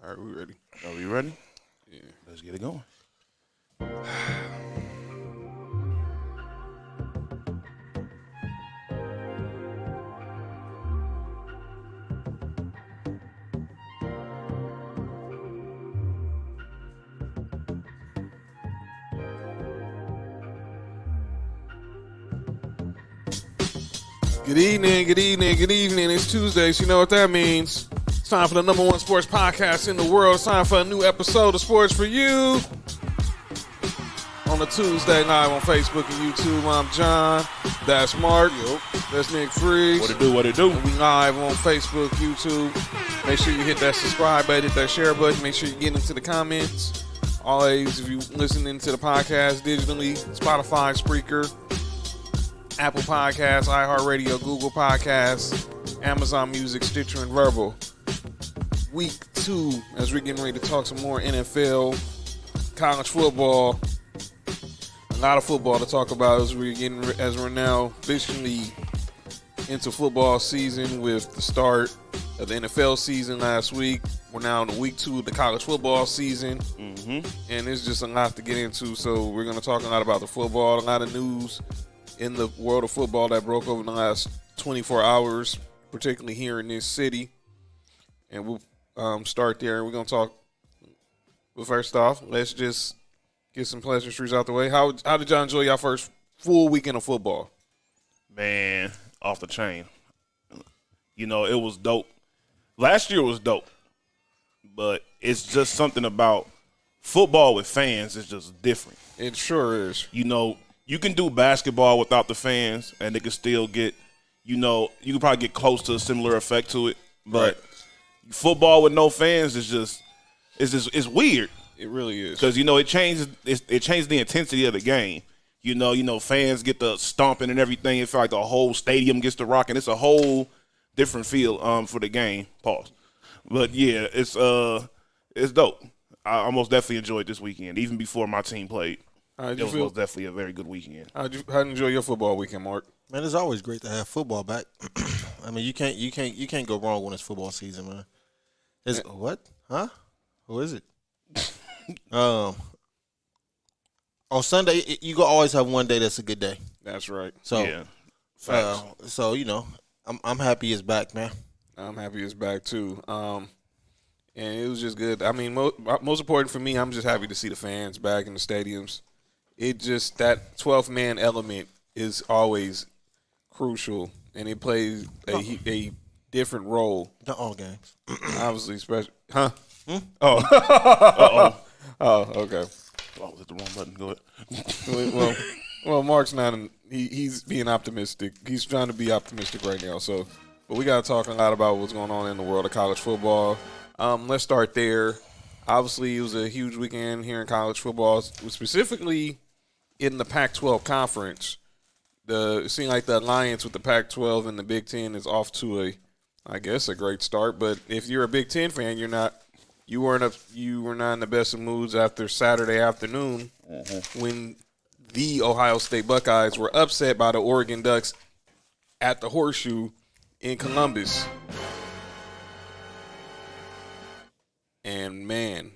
All right, we ready. Are we ready? Yeah. Let's get it going. Good evening, good evening, good evening. It's Tuesday, so you know what that means. It's time for the number one sports podcast in the world. It's time for a new episode of Sports for You. On a Tuesday live on Facebook and YouTube, I'm John. That's Mark. That's Nick Freeze. What it do? And we live on Facebook, YouTube. Make sure you hit that subscribe button, hit that share button. Make sure you get into the comments. Always, if you listening to the podcast digitally, Spotify, Spreaker, Apple Podcasts, iHeartRadio, Google Podcasts, Amazon Music, Stitcher, and Verbal. Week 2, as we're getting ready to talk some more NFL, college football. A lot of football to talk about as we're now officially into football season with the start of the NFL season last week. We're now in week 2 of the college football season, and there's just a lot to get into. So we're going to talk a lot about the football, a lot of news in the world of football that broke over the last 24 hours, particularly here in this city. And we'll start there. We're going to talk. But first off, let's just get some pleasantries out the way. How did y'all enjoy y'all first full weekend of football? Man, off the chain. You know, it was dope. Last year was dope. But it's just something about football with fans is just different. It sure is. You know, you can do basketball without the fans, and it can still get, you know, you can probably get close to a similar effect to it. But football with no fans is it's weird. It really is. Because, you know, it changes the intensity of the game. You know, fans get the stomping and everything. It feels like the whole stadium gets to rocking. It's a whole different feel for the game. Pause. But yeah, it's dope. I most definitely enjoyed this weekend, even before my team played. It was most definitely a very good weekend. How'd you enjoy your football weekend, Mark? Man, it's always great to have football back. I mean, you can't go wrong when it's football season, man. What? Huh? Who is it? On Sunday, you go always have one day that's a good day. That's right. So, yeah. Facts. So you know, I'm happy it's back, man. I'm happy it's back too. And it was just good. I mean, most important for me, I'm just happy to see the fans back in the stadiums. It just, that 12th man element is always crucial, and it plays a different role. Not all games. Obviously, special. Huh? Oh. Oh, okay. Oh, I was at the wrong button. Go ahead. Well, Mark's not. He's being optimistic. He's trying to be optimistic right now. So, but we got to talk a lot about what's going on in the world of college football. Let's start there. Obviously, it was a huge weekend here in college football, specifically in the Pac-12 conference. It seemed like the alliance with the Pac-12 and the Big Ten is off to a great start. But if you're a Big Ten fan, you were not in the best of moods after Saturday afternoon when the Ohio State Buckeyes were upset by the Oregon Ducks at the Horseshoe in Columbus. And, man,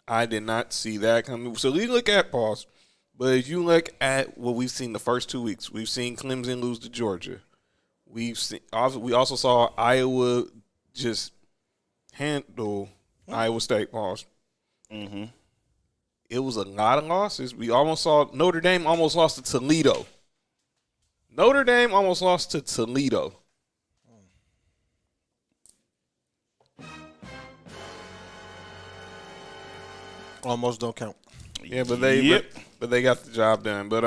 I did not see that coming. So we look at pause. But if you look at what we've seen the first 2 weeks, we've seen Clemson lose to Georgia. We also saw Iowa just handle Iowa State. Pause. Mm-hmm. It was a lot of losses. We almost saw Notre Dame almost lost to Toledo. Almost don't count. Yeah, but they got the job done. But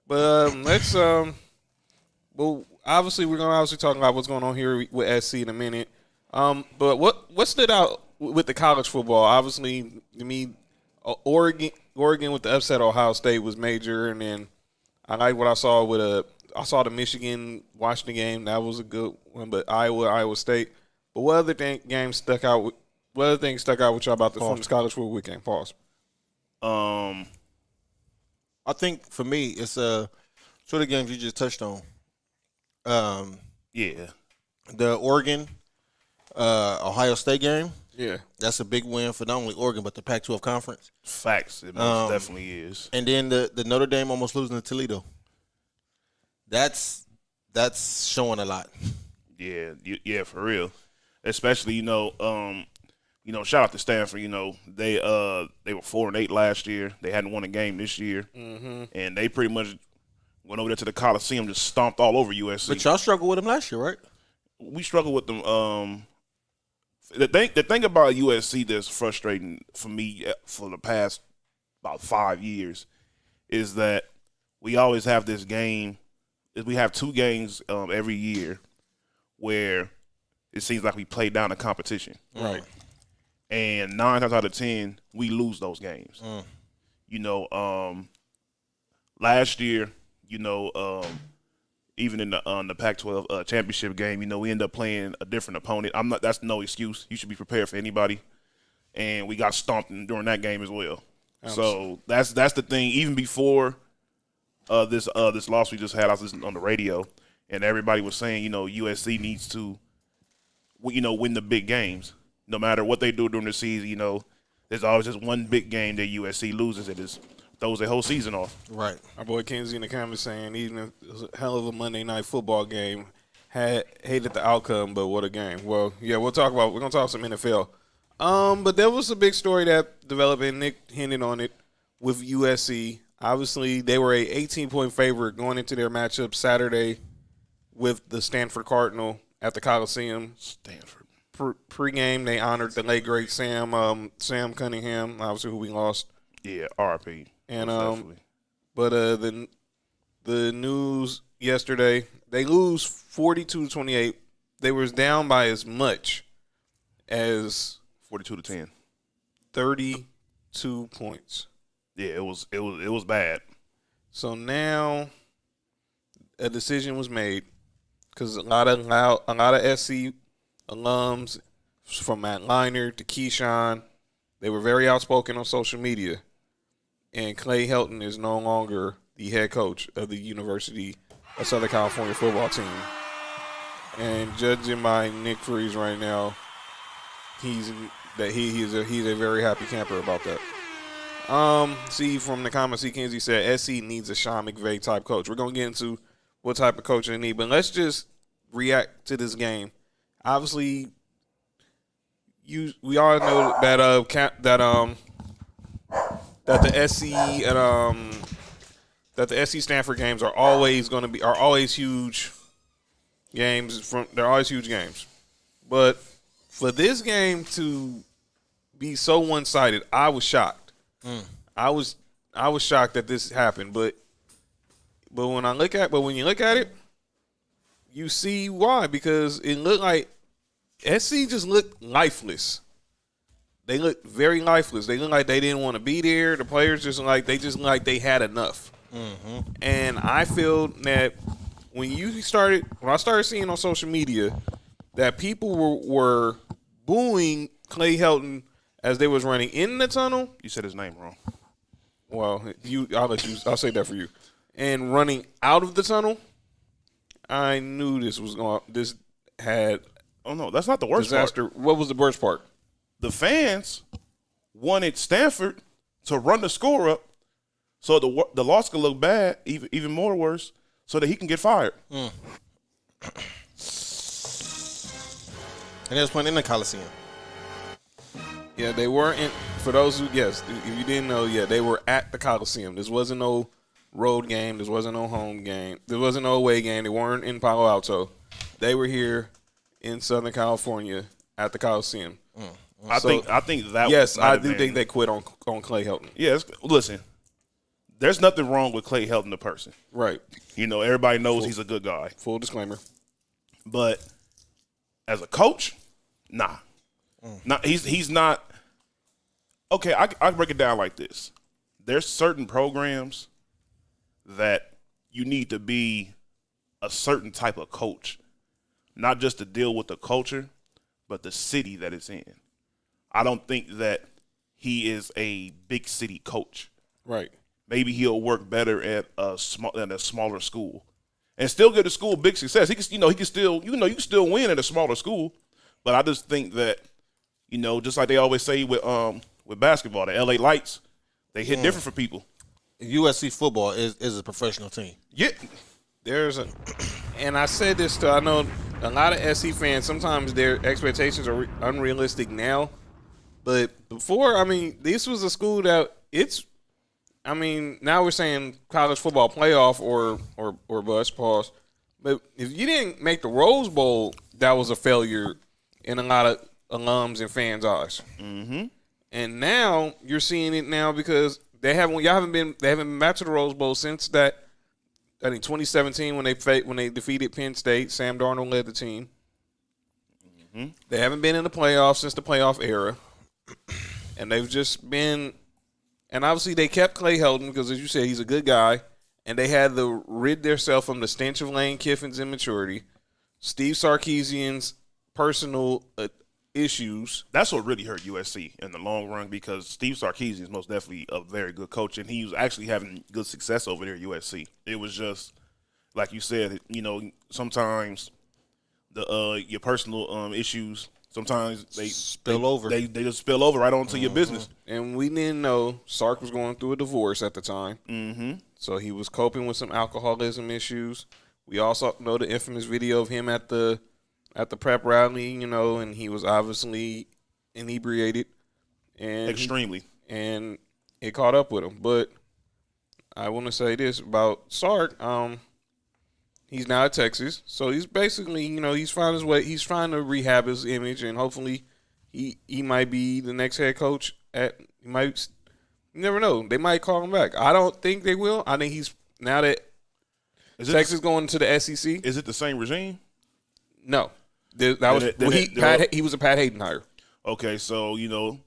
let's well, obviously we're gonna talk about what's going on here with SC in a minute. But what stood out with the college football? Obviously, to me, Oregon with the upset of Ohio State was major, and then I like what I saw I saw the Michigan Washington game. That was a good one. But Iowa State. But what other games stuck out? What other things stuck out with y'all about from this college football weekend? Pause. I think for me, it's sort of games you just touched on. Yeah. The Oregon Ohio State game. Yeah. That's a big win for not only Oregon but the Pac-12 conference. Facts. It most definitely is. And then the Notre Dame almost losing to Toledo. That's showing a lot. Yeah, for real. Especially, shout out to Stanford. They were 4-8 last year. They hadn't won a game this year, and they pretty much went over there to the Coliseum, just stomped all over USC. But y'all struggled with them last year, right? We struggled with them. The thing about USC that's frustrating for me for the past about 5 years is that we always have this game. We have 2 games every year where it seems like we play down the competition. Right. And 9 times out of 10, we lose those games. Last year, even in the Pac-12 championship game, we end up playing a different opponent. That's no excuse. You should be prepared for anybody. And we got stomped during that game as well. So that's the thing. Even before this loss we just had, I was listening on the radio, and everybody was saying, USC needs to, win the big games. No matter what they do during the season, there's always just one big game that USC loses. It just throws the whole season off. Right. Our boy Kenzie in the comments saying, even if it was a hell of a Monday night football game, hated the outcome, but what a game. Well, yeah, we're going to talk some NFL. But there was a big story that developed, and Nick hinted on it, with USC. Obviously, they were a 18-point favorite going into their matchup Saturday with the Stanford Cardinal at the Coliseum. Stanford. Pre-game, they honored the late great Sam Cunningham, obviously who we lost. Yeah, RIP. And but the news yesterday, they lose 42-28. They was down by as much as 42-10. 32 points. Yeah, it was bad. So now a decision was made because a lot of SC alums, from Matt Leinart to Keyshawn, they were very outspoken on social media. And Clay Helton is no longer the head coach of the University of Southern California football team. And judging by Nick Freeze right now, he's a very happy camper about that. See from the comments, Kenzie said SC needs a Sean McVay type coach. We're gonna get into what type of coach they need, but let's just react to this game. Obviously, we all know that the SC and that the SC Stanford games are always huge games. They're always huge games, but for this game to be so one-sided, I was shocked. I was shocked that this happened, but when you look at it, you see why, because it looked like SC just looked lifeless. They looked very lifeless. They looked like they didn't want to be there. The players just looked like they had enough. And I feel that when I started seeing on social media that people were booing Clay Helton as they was running in the tunnel. You said his name wrong. Well, I'll say that for you. And running out of the tunnel, I knew this had. Oh no, that's not the worst disaster. part. What was the worst part? The fans wanted Stanford to run the score up so the loss could look bad, even more worse, so that he can get fired. And they was playing in the Coliseum. Yeah, they were in. For those who, yes, if you didn't know, yeah, they were at the Coliseum. This wasn't no road game. This wasn't no home game. There wasn't no away game. They weren't in Palo Alto. They were here in Southern California at the Coliseum. I think that. Yes, I do think they quit on Clay Helton. Yes, listen, there's nothing wrong with Clay Helton, the person. Right. Everybody knows he's a good guy. Full disclaimer. But as a coach, nah. He's not. Okay, I break it down like this. There's certain programs that you need to be a certain type of coach, not just to deal with the culture, but the city that it's in. I don't think that he is a big city coach. Right. Maybe he'll work better at a smaller school, and still give the school big success. He can still, you can still win at a smaller school. But I just think that You know, just like they always say with basketball, the LA Lights, they hit different for people. USC football is a professional team. Yeah. And I said this I know a lot of SC fans, sometimes their expectations are unrealistic now. But before, I mean, this was a school that now we're saying college football playoff or bust, pause. But if you didn't make the Rose Bowl, that was a failure in a lot of alums and fans' eyes. Mm-hmm. And now you're seeing it now because they haven't been back to the Rose Bowl since that. I think 2017 when they defeated Penn State. Sam Darnold led the team. Mm-hmm. They haven't been in the playoffs since the playoff era, and they've just been. And obviously they kept Clay Helton because, as you said, he's a good guy, and they had to rid themselves from the stench of Lane Kiffin's immaturity, Steve Sarkisian's personal issues. That's what really hurt USC in the long run because Steve Sarkisian is most definitely a very good coach, and he was actually having good success over there at USC. It was just, like you said, you know, sometimes your personal issues, sometimes they spill over. They just spill over right onto your business. And we didn't know Sark was going through a divorce at the time. Mm-hmm. So he was coping with some alcoholism issues. We also know the infamous video of him at the prep rally, you know, and he was obviously inebriated. And extremely. And it caught up with him. But I want to say this about Sark. He's now at Texas. So he's basically, you know, he's found his way. He's trying to rehab his image, and hopefully he might be the next head coach you never know. They might call him back. I don't think they will. I think he's, now that Texas going to the SEC. Is it the same regime? No. He was a Pat Hayden hire. Okay, so, you know,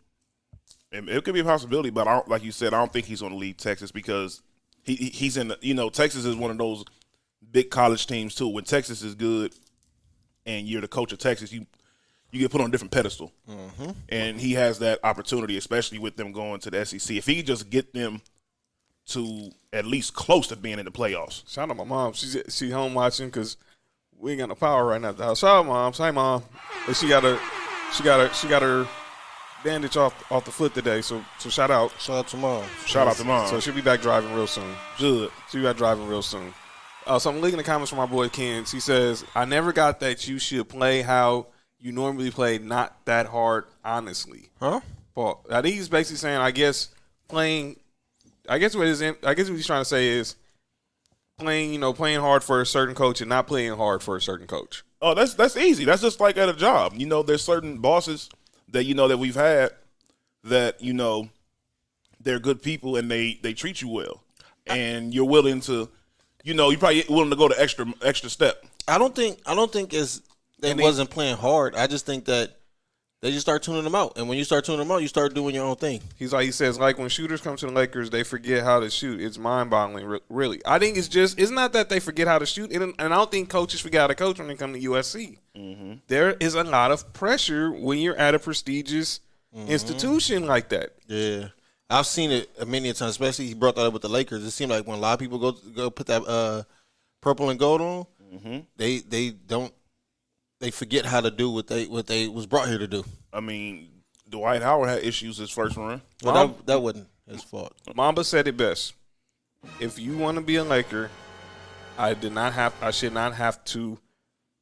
it could be a possibility, but like you said, I don't think he's going to leave Texas because he's in the, you know, Texas is one of those big college teams too. When Texas is good and you're the coach of Texas, you get put on a different pedestal. Mm-hmm. And he has that opportunity, especially with them going to the SEC. If he could just get them to at least close to being in the playoffs. Shout out my mom. She's home watching because we ain't got no power right now at the house. Shout out, Mom. Say, Mom. But she got her bandage off the foot today. So shout out. Shout out to Mom. Shout out to Mom. So she'll be back driving real soon. Good. She'll be back driving real soon. So I'm looking at the comments from my boy Ken. He says, I never got that you should play how you normally play, not that hard, honestly. Huh? Paul, I think he's basically saying, I guess what he's trying to say is playing hard for a certain coach and not playing hard for a certain coach. Oh, that's easy. That's just like at a job. You know, there's certain bosses that, you know, that we've had that, you know, they're good people and they treat you well. And you're willing to, you know, you're probably willing to go the extra step. I don't think they wasn't playing hard. I just think that they just start tuning them out. And when you start tuning them out, you start doing your own thing. He says, like when shooters come to the Lakers, they forget how to shoot. It's mind-boggling, really. I think it's not that they forget how to shoot. And I don't think coaches forget how to coach when they come to USC. Mm-hmm. There is a lot of pressure when you're at a prestigious institution like that. Yeah. I've seen it many times, especially he brought that up with the Lakers. It seemed like when a lot of people go put that purple and gold on, they forget how to do what they was brought here to do. I mean, Dwight Howard had issues his first run. Well, that wasn't his fault. Mamba said it best. If you want to be a Laker, I should not have to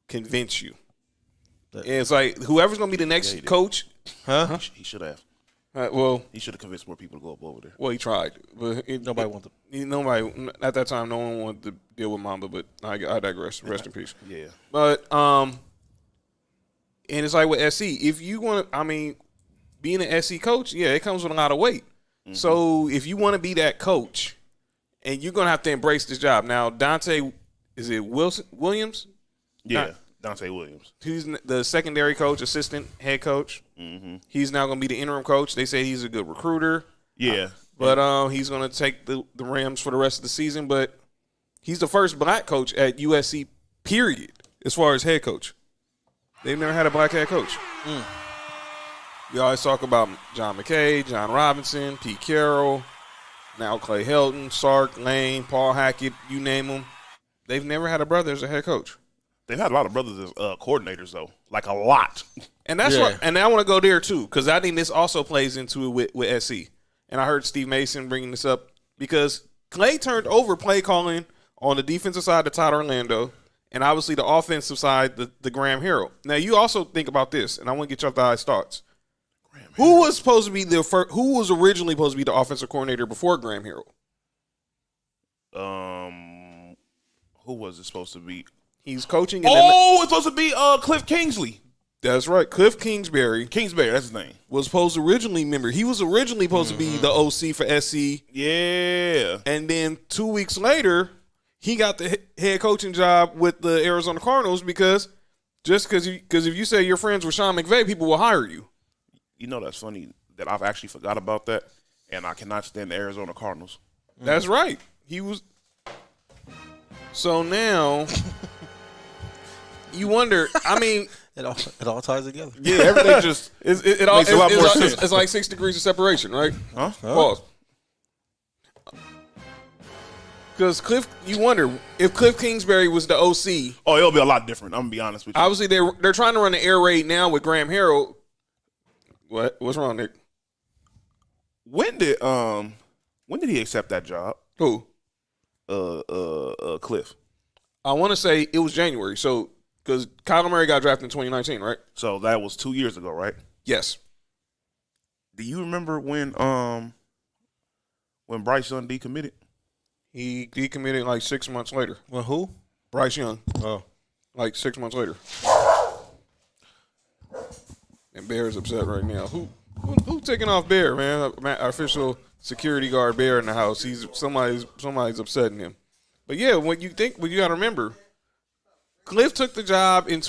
convince you. It's like whoever's going to be the next coach. Huh? He should have. He should have convinced more people to go up over there. Well, he tried, but nobody wanted. Nobody at that time. No one wanted to deal with Mamba. But I digress. Rest in peace. Yeah. But and it's like with SC. If you want to, being an SC coach, yeah, it comes with a lot of weight. Mm-hmm. So if you want to be that coach, and you're gonna have to embrace this job. Now, Dante, is it Williams? Yeah. Dante Williams. He's the secondary coach, assistant head coach. Mm-hmm. He's now going to be the interim coach. They say he's a good recruiter. Yeah. But he's going to take the Rams for the rest of the season. But he's the first black coach at USC, period, as far as head coach. They've never had a black head coach. Mm. We always talk about John McKay, John Robinson, Pete Carroll, now Clay Helton, Sark, Lane, Paul Hackett, you name them. They've never had a brother as a head coach. They've had a lot of brothers as coordinators, though. Like, a lot. And that's what, and I want to go there, too, because I think this also plays into it with SC. And I heard Steve Mason bringing this up because Clay turned over play calling on the defensive side to Todd Orlando, and obviously the offensive side, the Graham Harrell. Now, you also think about this, and I want to get your guys' thoughts. Who was supposed to be who was originally supposed to be the offensive coordinator before Graham Harrell? Who was it supposed to be? He's coaching. It's supposed to be Cliff Kingsley. That's right. Cliff Kingsbury. Kingsbury, that's his name. Was supposed to originally, remember, he was originally supposed to be the OC for SC. Yeah. And then 2 weeks later, he got the head coaching job with the Arizona Cardinals because if you say you're friends with Sean McVay, people will hire you. You know, that's funny that I've actually forgot about that, and I cannot stand the Arizona Cardinals. That's right. He was. So now, you wonder, I mean. It all ties together. Yeah, everything just makes a lot more sense. It's like 6 degrees of separation, right? Huh? Pause. Because you wonder if Cliff Kingsbury was the OC. Oh, it'll be a lot different. I'm gonna be honest with you. Obviously, they're trying to run the air raid now with Graham Harrell. What's wrong, Nick? When did he accept that job? Who? Cliff. I want to say it was January. So because Kyler Murray got drafted in 2019, right? So that was 2 years ago, right? Yes. Do you remember when Bryce Young decommitted? He decommitted like 6 months later. Well, who? Bryce Young. Oh. Like 6 months later. And Bear is upset right now. Who taking off Bear, man? Our official security guard Bear in the house. Somebody's upsetting him. But yeah, what you got to remember, Cliff took the job in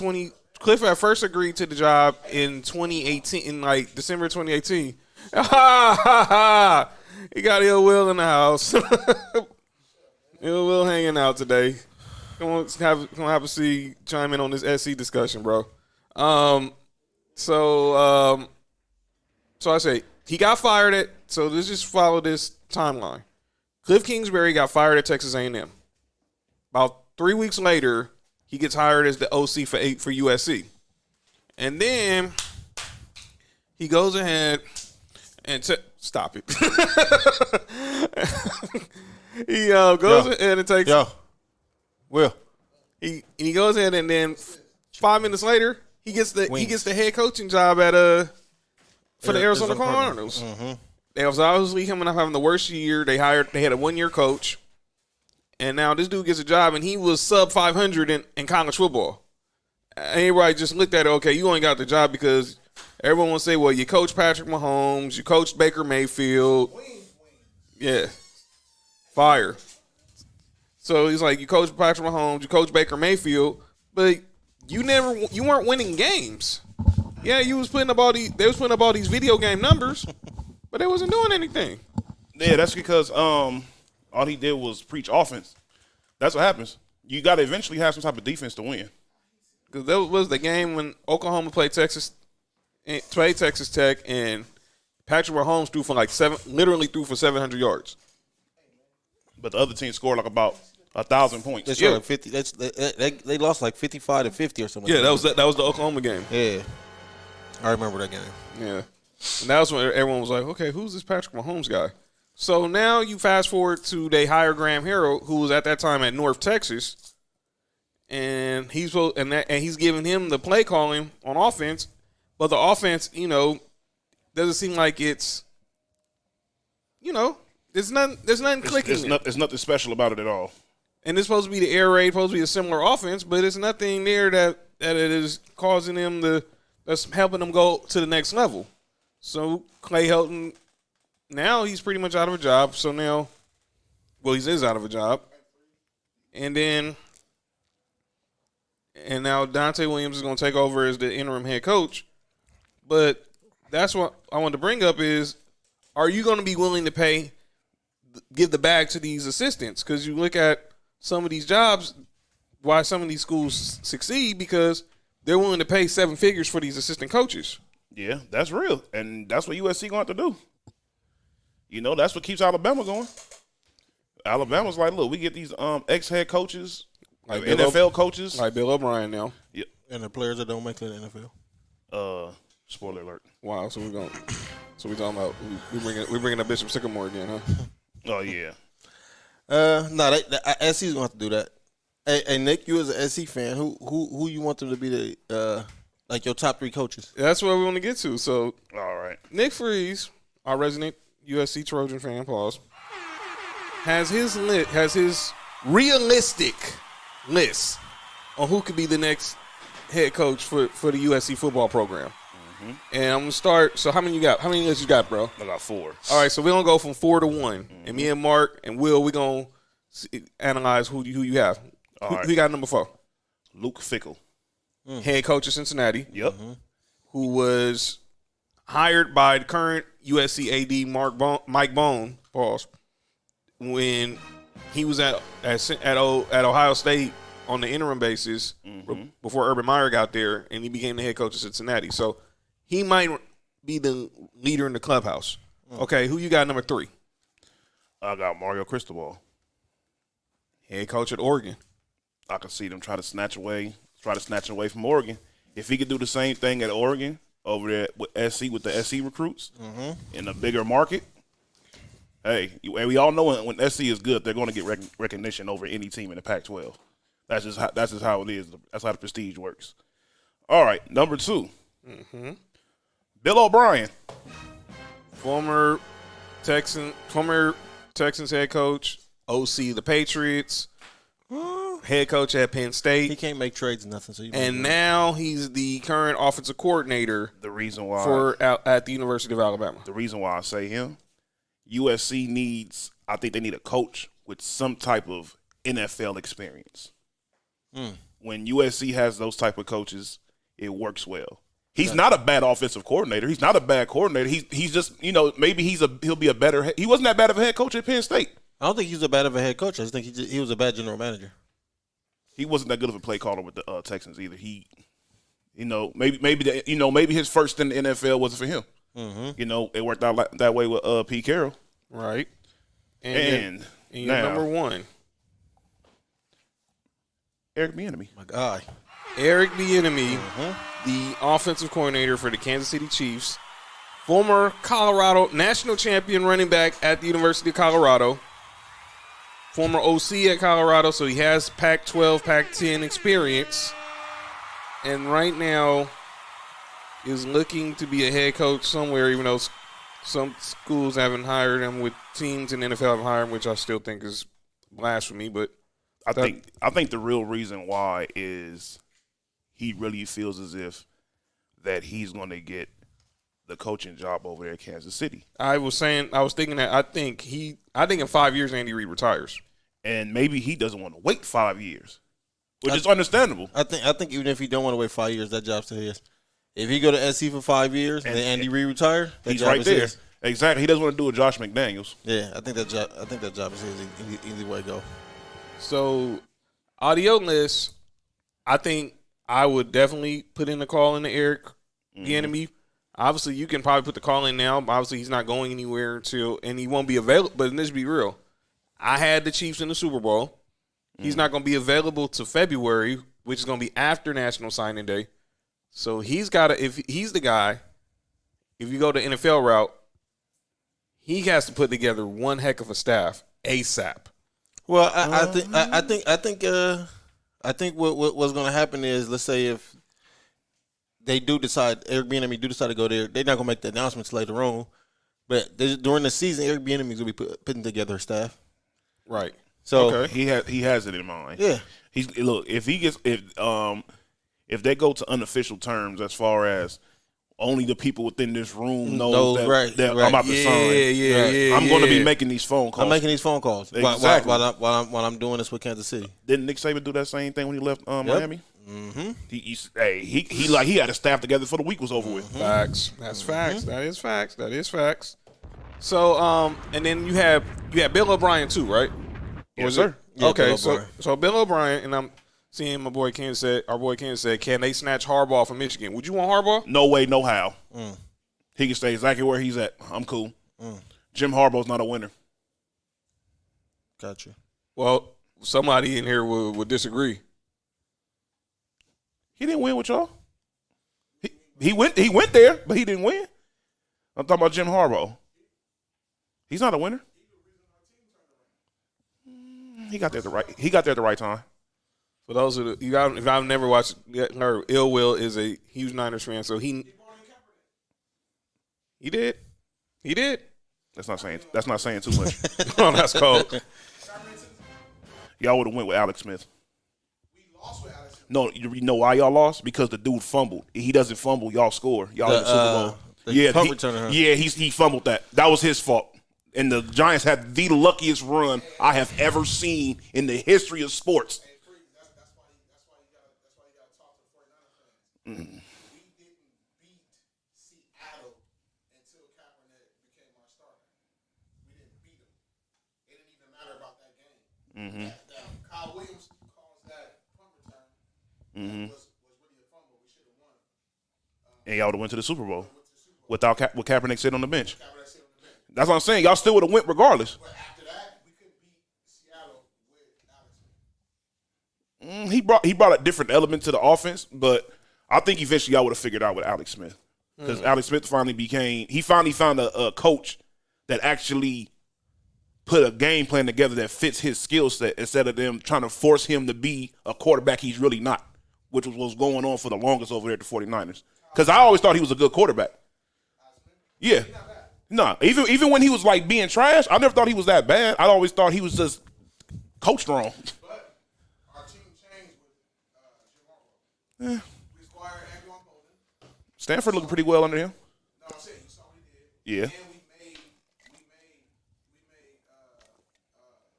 Cliff at first agreed to the job in 2018, in like December 2018. He got Ill Will in the house. Ill Will hanging out today. Come on, have a seat, chime in on this SC discussion, bro. So I say he got fired so let's just follow this timeline. Cliff Kingsbury got fired at Texas A&M. About 3 weeks later, he gets hired as the OC for USC. And then he goes ahead and stop it. He goes ahead and takes. Will. He goes ahead and then 5 minutes later, he gets the head coaching job for the Arizona Cardinals. Mm-hmm. They was obviously coming up having the worst year. They had a 1-year coach, and now this dude gets a job, and he was sub 500 in college football. Everybody just looked at it. Okay, you only got the job because everyone will say, well, you coach Patrick Mahomes, you coached Baker Mayfield. Yeah, fire. So he's like, you coach Patrick Mahomes, you coach Baker Mayfield, but you weren't winning games. Yeah, they was putting up all these video game numbers, but they wasn't doing anything. Yeah, that's because all he did was preach offense. That's what happens. You got to eventually have some type of defense to win. Because that was the game when Oklahoma played Texas Tech, and Patrick Mahomes threw for 700 yards. But the other team scored like about 1,000 points. They scored like 50. They lost like 55-50 or something. Yeah, that was the Oklahoma game. Yeah, I remember that game. Yeah, and that was when everyone was like, "Okay, who's this Patrick Mahomes guy?" So now you fast forward to they hire Graham Harrell, who was at that time at North Texas, and he's giving him the play calling on offense, but the offense, doesn't seem like it's, there's nothing clicking. There's nothing special about it at all. And it's supposed to be the air raid, supposed to be a similar offense, but it's nothing there that it is causing them that's helping them go to the next level. So Clay Helton, now he's pretty much out of a job. So now, he is out of a job. And now Dante Williams is going to take over as the interim head coach. But that's what I want to bring up is, are you going to be willing to give the bag to these assistants? Because you look at some of these jobs, why some of these schools succeed, because they're willing to pay 7 figures for these assistant coaches. Yeah, that's real. And that's what USC going to have to do. That's what keeps Alabama going. Alabama's like, look, we get these ex-head coaches Like NFL coaches. like Bill O'Brien now. Yeah. And the players that don't make it in the NFL. Spoiler alert. Wow. So we talking about we bringing up Bishop Sycamore again, huh? Oh yeah. No, SC's gonna have to do that. Hey, Nick, you as an SC fan, who you want them to be the like your top 3 coaches? That's what we want to get to. So All right. Nick Freeze, our resident USC Trojan fan, pause, has his realistic list on who could be the next head coach for the USC football program. Mm-hmm. And I'm gonna start. So how many you got? How many lists you got, bro? I got 4. All right, so we're gonna go from 4 to 1, and me and Mark and Will, we're gonna analyze who you have. Who you got number 4? Luke Fickell, head coach of Cincinnati. Yep. Who was hired by the current USC AD Mike Bone, pause, when he was at Ohio State on the interim basis before Urban Meyer got there, and he became the head coach of Cincinnati. So he might be the leader in the clubhouse. Okay, who you got number 3? I got Mario Cristobal. Head coach at Oregon. I can see them try to snatch away from Oregon. If he could do the same thing at Oregon over there with the SC recruits in a bigger market, hey, we all know when SC is good, they're going to get recognition over any team in the Pac-12. That's just how it is. That's how the prestige works. All right, number 2, Bill O'Brien, former Texans head coach, OC the Patriots, head coach at Penn State. He can't make trades or nothing. So and now he's the current offensive coordinator. The reason why at the University of Alabama. The reason why I say him, USC needs. I think they need a coach with some type of NFL experience. When USC has those type of coaches, it works well. He's not a bad offensive coordinator. He's not a bad coordinator. He's just maybe he'll be a better. He wasn't that bad of a head coach at Penn State. I don't think he's a bad of a head coach. I just think he was a bad general manager. He wasn't that good of a play caller with the Texans either. Maybe his first in the NFL wasn't for him. It worked out that way with Pete Carroll. Right. And now, number 1, Eric Bieniemy. My guy. Eric Bieniemy, the offensive coordinator for the Kansas City Chiefs, former Colorado national champion running back at the University of Colorado, former OC at Colorado, so he has Pac-12, Pac-10 experience, and right now is looking to be a head coach somewhere, even though some schools haven't hired him, with teams in the NFL have hired him, which I still think is blasphemy. But I think the real reason why is he really feels as if that he's going to get the coaching job over there at Kansas City. I was thinking that I think in 5 years Andy Reid retires. And maybe he doesn't want to wait 5 years, which is understandable. I think even if he don't want to wait 5 years, that job's still his. If he go to SC for 5 years and then Andy Reid retire, that he's job right is there. his. Exactly. He doesn't want to do a Josh McDaniels. Yeah, I think that job is his. Either way go. So, audio list, I think I would definitely put in the call in the Eric Bieniemy. Obviously, you can probably put the call in now. But obviously, he's not going anywhere and he won't be available. But let's be real. I had the Chiefs in the Super Bowl. He's not going to be available to February, which is going to be after National Signing Day. So he's got to, if he's the guy, if you go the NFL route, he has to put together one heck of a staff ASAP. Well, I think what's going to happen is, let's say if they do decide, Eric Bieniemy do decide to go there, they're not going to make the announcements later on. But during the season, Eric Bieniemy is going to be putting together a staff. Right. So okay. he has it in mind. Yeah. If they go to unofficial terms as far as only the people within this room know that I'm about to sign. I'm going to be making these phone calls. I'm making these phone calls exactly. while I'm doing this with Kansas City. Didn't Nick Saban do that same thing when he left Miami? Mm-hmm. He had a staff together before the week was over with. Facts. That's facts. That is facts. That is facts. So and then you have Bill O'Brien too, right? Yes, sir. Yeah, Okay, Bill so Bill O'Brien, and I'm seeing our boy Ken said, can they snatch Harbaugh from Michigan? Would you want Harbaugh? No way, no how. He can stay exactly where he's at. I'm cool. Jim Harbaugh's not a winner. Gotcha. Well, somebody in here would disagree. He didn't win with y'all. He went there, but he didn't win. I'm talking about Jim Harbaugh. He's not a winner. He got there at the right time. For those of if I've never watched her, Ill Will is a huge Niners fan, so he did. That's not saying too much. Oh, that's cold. Y'all would have went with Alex Smith. No, you know why y'all lost? Because the dude fumbled. He doesn't fumble, y'all score. Y'all in the Super Bowl. Punt returner, huh? Yeah, he fumbled that. That was his fault. And the Giants had the luckiest run I have ever seen in the history of sports. That's why you gotta talk to the 49er fans. We didn't beat Seattle until Kaepernick became our starter. We didn't beat them. It didn't even matter about that game. Kyle Williams calls that punt return. Was really a fumble. We should have won. And y'all would have went to the Super Bowl with Kaepernick sitting on the bench. That's what I'm saying. Y'all still would have went regardless. But after that, we couldn't beat Seattle with Alex Smith. He brought a different element to the offense, but I think eventually y'all would have figured out with Alex Smith. Because Alex Smith finally found a coach that actually put a game plan together that fits his skill set instead of them trying to force him to be a quarterback he's really not, which was what was going on for the longest over there at the 49ers. Because I always thought he was a good quarterback. Yeah. No, even when he was like being trash, I never thought he was that bad. I always thought he was just coached wrong. But our team changed with Jim Harbaugh. We acquired Andrew Bolden. Stanford looking pretty well under him. No, I'm saying you saw what he did. Yeah. And we made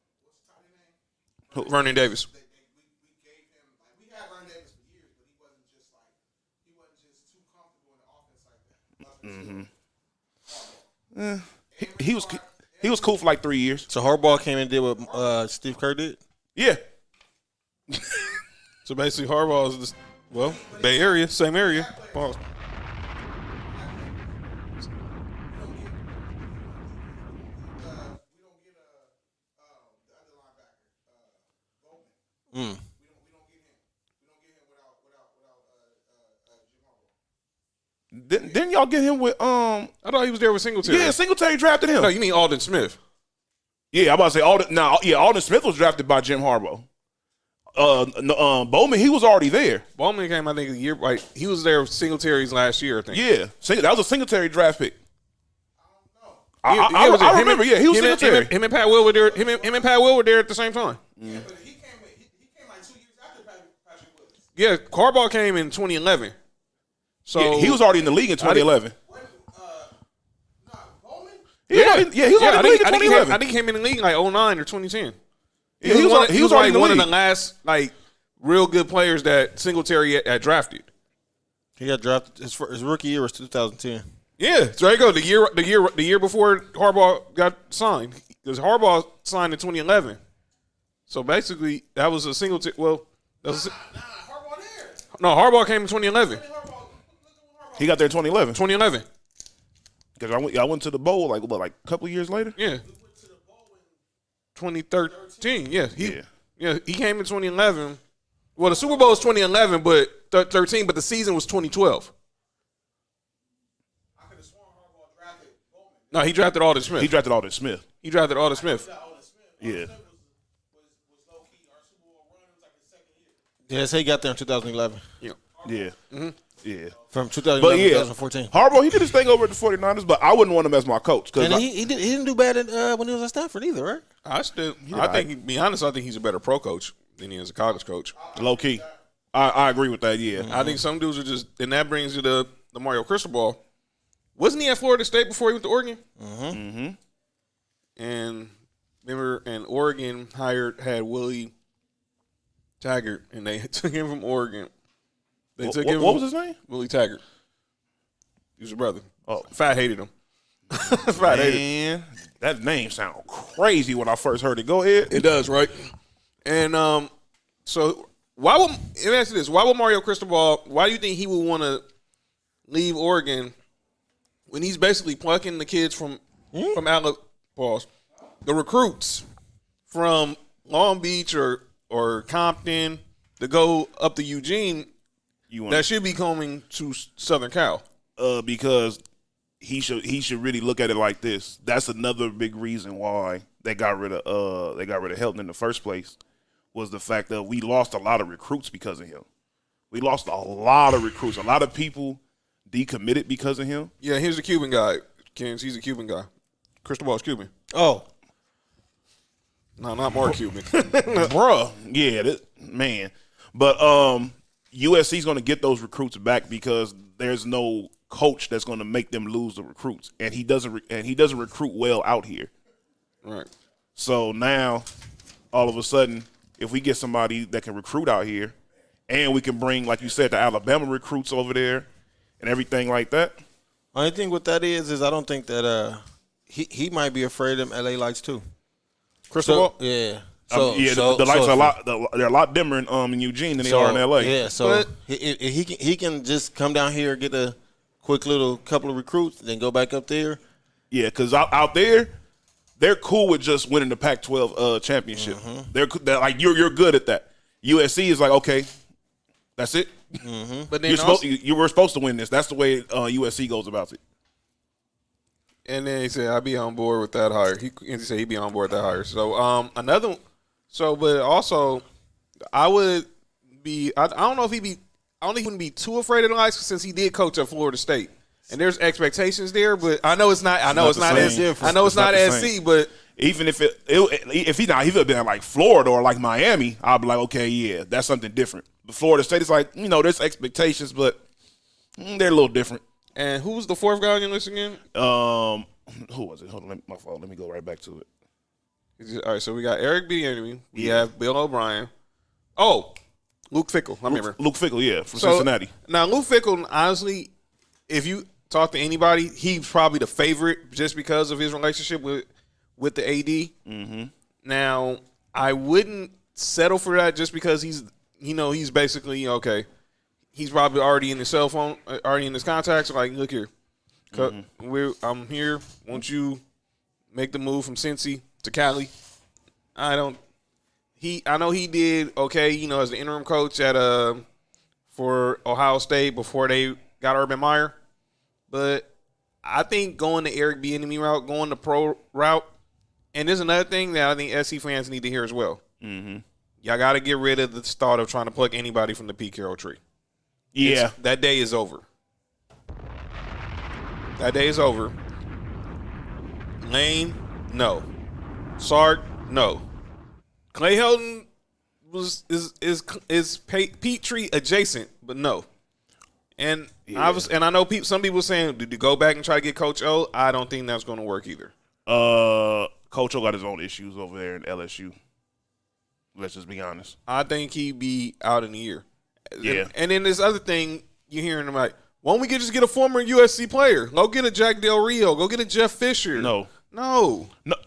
what's the tight name? Vernon Davis. We gave him we had Vernon Davis for years, but he wasn't just too comfortable in the offense like that. He was cool for like 3 years. So Harbaugh came and did what Steve Kerr did? Yeah. So basically, Harbaugh is Bay Area, same area. Pause. We don't get the other linebacker, Goldman. We don't get him. We don't get him without Jim Harbaugh. Didn't y'all get him with I thought he was there with Singletary. Yeah, Singletary drafted him. No, you mean Alden Smith. Yeah, I'm about to say Alden Smith was drafted by Jim Harbaugh. Bowman, he was already there. Bowman came, I think, a year. Like he was there with Singletary's last year, I think. Yeah, that was a Singletary draft pick. I remember. Yeah, he was Singletary. Him and Pat Will were there. Him and Pat Will were there at the same time. Yeah, but he came like 2 years after Patrick Willis. Yeah, Harbaugh came in 2011. So Yeah, he was already in the league in 2011. Bowman? He was already in the league in 2011. I think he came in the league like 2009 or 2010. Yeah, he was already in the one of league. the last like real good players that Singletary had drafted. He got drafted. His rookie year was 2010. Yeah, so there you go. The year before Harbaugh got signed, because Harbaugh signed in 2011. So basically, that was a Singletary. Well, that was Harbaugh there. no Harbaugh came in 2011. He got there in 2011. 2011. Because I went to the bowl like a couple of years later. Yeah. 2013. Yeah. He came in 2011. Well, the Super Bowl was 2011, but 13. But the season was 2012. I could have sworn Harbaugh drafted Bowman. No, he drafted Alden Smith. He drafted Alden Smith. Yeah. Yeah. Was low key. Our Super Bowl run was like his second year. Yeah, so he got there in 2011. Yeah. Yeah. Yeah. From 2011 But to yeah, 2014. Harbaugh, he did his thing over at the 49ers, but I wouldn't want him as my coach. And he didn't do bad when he was at Stanford either, right? I think, to be honest, I think he's a better pro coach than he is a college coach. Low key. I agree with that, yeah. I think some dudes are just, and that brings you to the Mario Cristobal. Wasn't he at Florida State before he went to Oregon? Mm-hmm. And remember, and Oregon had Willie Taggart, and they took him from Oregon. What was his name? Willie Taggart. He was a brother. Oh. Fat hated him. Fat hated him. Man, that name sounded crazy when I first heard it. Go ahead. It does, right? And so let me ask you this. Why would Mario Cristobal, why do you think he would want to leave Oregon when he's basically plucking the kids from Alabama, the recruits from Long Beach or Compton to go up to Eugene, that should be coming to Southern Cal. Because he should really look at it like this. That's another big reason why they got rid of Helton in the first place, was the fact that we lost a lot of recruits because of him. We lost a lot of recruits. A lot of people decommitted because of him. Yeah, here's the Cuban guy. Kens, he's a Cuban guy. Cristobal's Cuban. Oh, No, not more Cuban. Bruh. Yeah, man. But USC's going to get those recruits back because there's no coach that's going to make them lose the recruits, and he doesn't recruit well out here. Right. So now, all of a sudden, if we get somebody that can recruit out here, and we can bring, like you said, the Alabama recruits over there and everything like that. only thing with that is I don't think that he might be afraid of them LA lights too. Cristobal? Yeah. The lights are they're a lot dimmer in Eugene than they are in LA. Yeah, so he can just come down here, get a quick little couple of recruits, then go back up there. Yeah, because out there, they're cool with just winning the Pac-12 championship. They're like you're good at that. USC is like, okay, that's it. But then you were supposed to win this. That's the way USC goes about it. And then he said, "I'd be on board with that hire." He said he'd be on board with that hire. So but also, I would be. I don't know if he'd be. I don't think he wouldn't be too afraid of the lights since he did coach at Florida State, and there's expectations there. But I know it's not. I know it's not SC. But even if he had been like Florida or like Miami, I'd be like, okay, yeah, that's something different. But Florida State is like, there's expectations, but they're a little different. And who was the fourth guy on your list again? Who was it? Hold on, my fault. Let me go right back to it. All right, so we got Eric Bieniemy. We have Bill O'Brien. Oh, Luke Fickell. I remember. Luke Fickell, yeah, from Cincinnati. Now, Luke Fickell, honestly, if you talk to anybody, he's probably the favorite just because of his relationship with the AD. Mm-hmm. Now, I wouldn't settle for that just because he's basically, okay, he's probably already in his cell phone, already in his contacts. Like, look here, I'm here. Won't you make the move from Cincy to Cali? I know he did okay, as the interim coach for Ohio State before they got Urban Meyer. But I think going the Eric Bieniemy route, going the pro route, and there's another thing that I think SC fans need to hear as well. Mm-hmm. Y'all got to get rid of the thought of trying to pluck anybody from the Pete Carroll tree. Yeah. That day is over. That day is over. Lane, no. Sark, no. Clay Helton is Petrie adjacent, but no. And I know some people saying, did you go back and try to get Coach O? I don't think that's going to work either. Coach O got his own issues over there in LSU. Let's just be honest. I think he'd be out in a year. Yeah. And then this other thing you're hearing them like, why don't we just get a former USC player? Go get a Jack Del Rio. Go get a Jeff Fisher. No.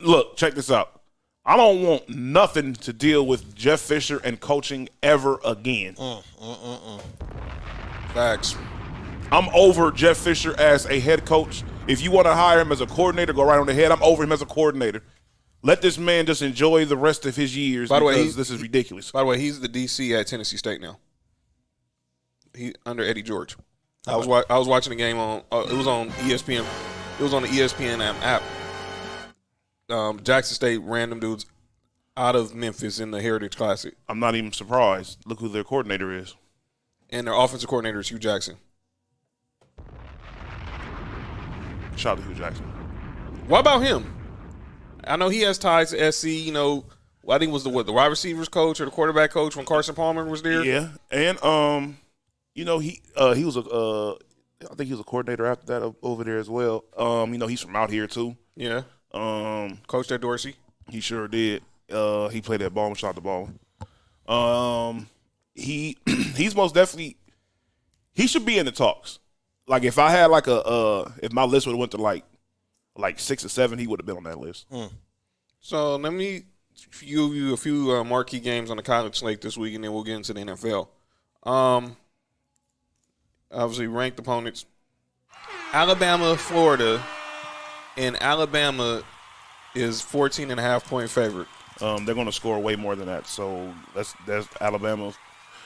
Look, check this out. I don't want nothing to deal with Jeff Fisher and coaching ever again. Facts. I'm over Jeff Fisher as a head coach. If you want to hire him as a coordinator, go right on ahead. I'm over him as a coordinator. Let this man just enjoy the rest of his years because this is ridiculous. By the way, he's the DC at Tennessee State now. He under Eddie George. I was watching the game on. It was on ESPN. It was on the ESPN app. Jackson State random dudes out of Memphis in the Heritage Classic. I'm not even surprised. Look who their coordinator is. And their offensive coordinator is Hugh Jackson. Shout out to Hugh Jackson. What about him? I know he has ties to SC. I think it was the wide receivers coach or the quarterback coach when Carson Palmer was there. Yeah, and he was I think he was a coordinator after that over there as well. He's from out here too. Yeah. Coached at Dorsey. He sure did. He played at Baldwin. Shout out to Baldwin. He's most definitely he should be in the talks. Like if I had if my list would have went to like 6 or 7, he would have been on that list. So let me give you a few marquee games on the college slate this week, and then we'll get into the NFL. Obviously, ranked opponents. Alabama, Florida, and Alabama is 14.5-point favorite. They're going to score way more than that. So that's Alabama.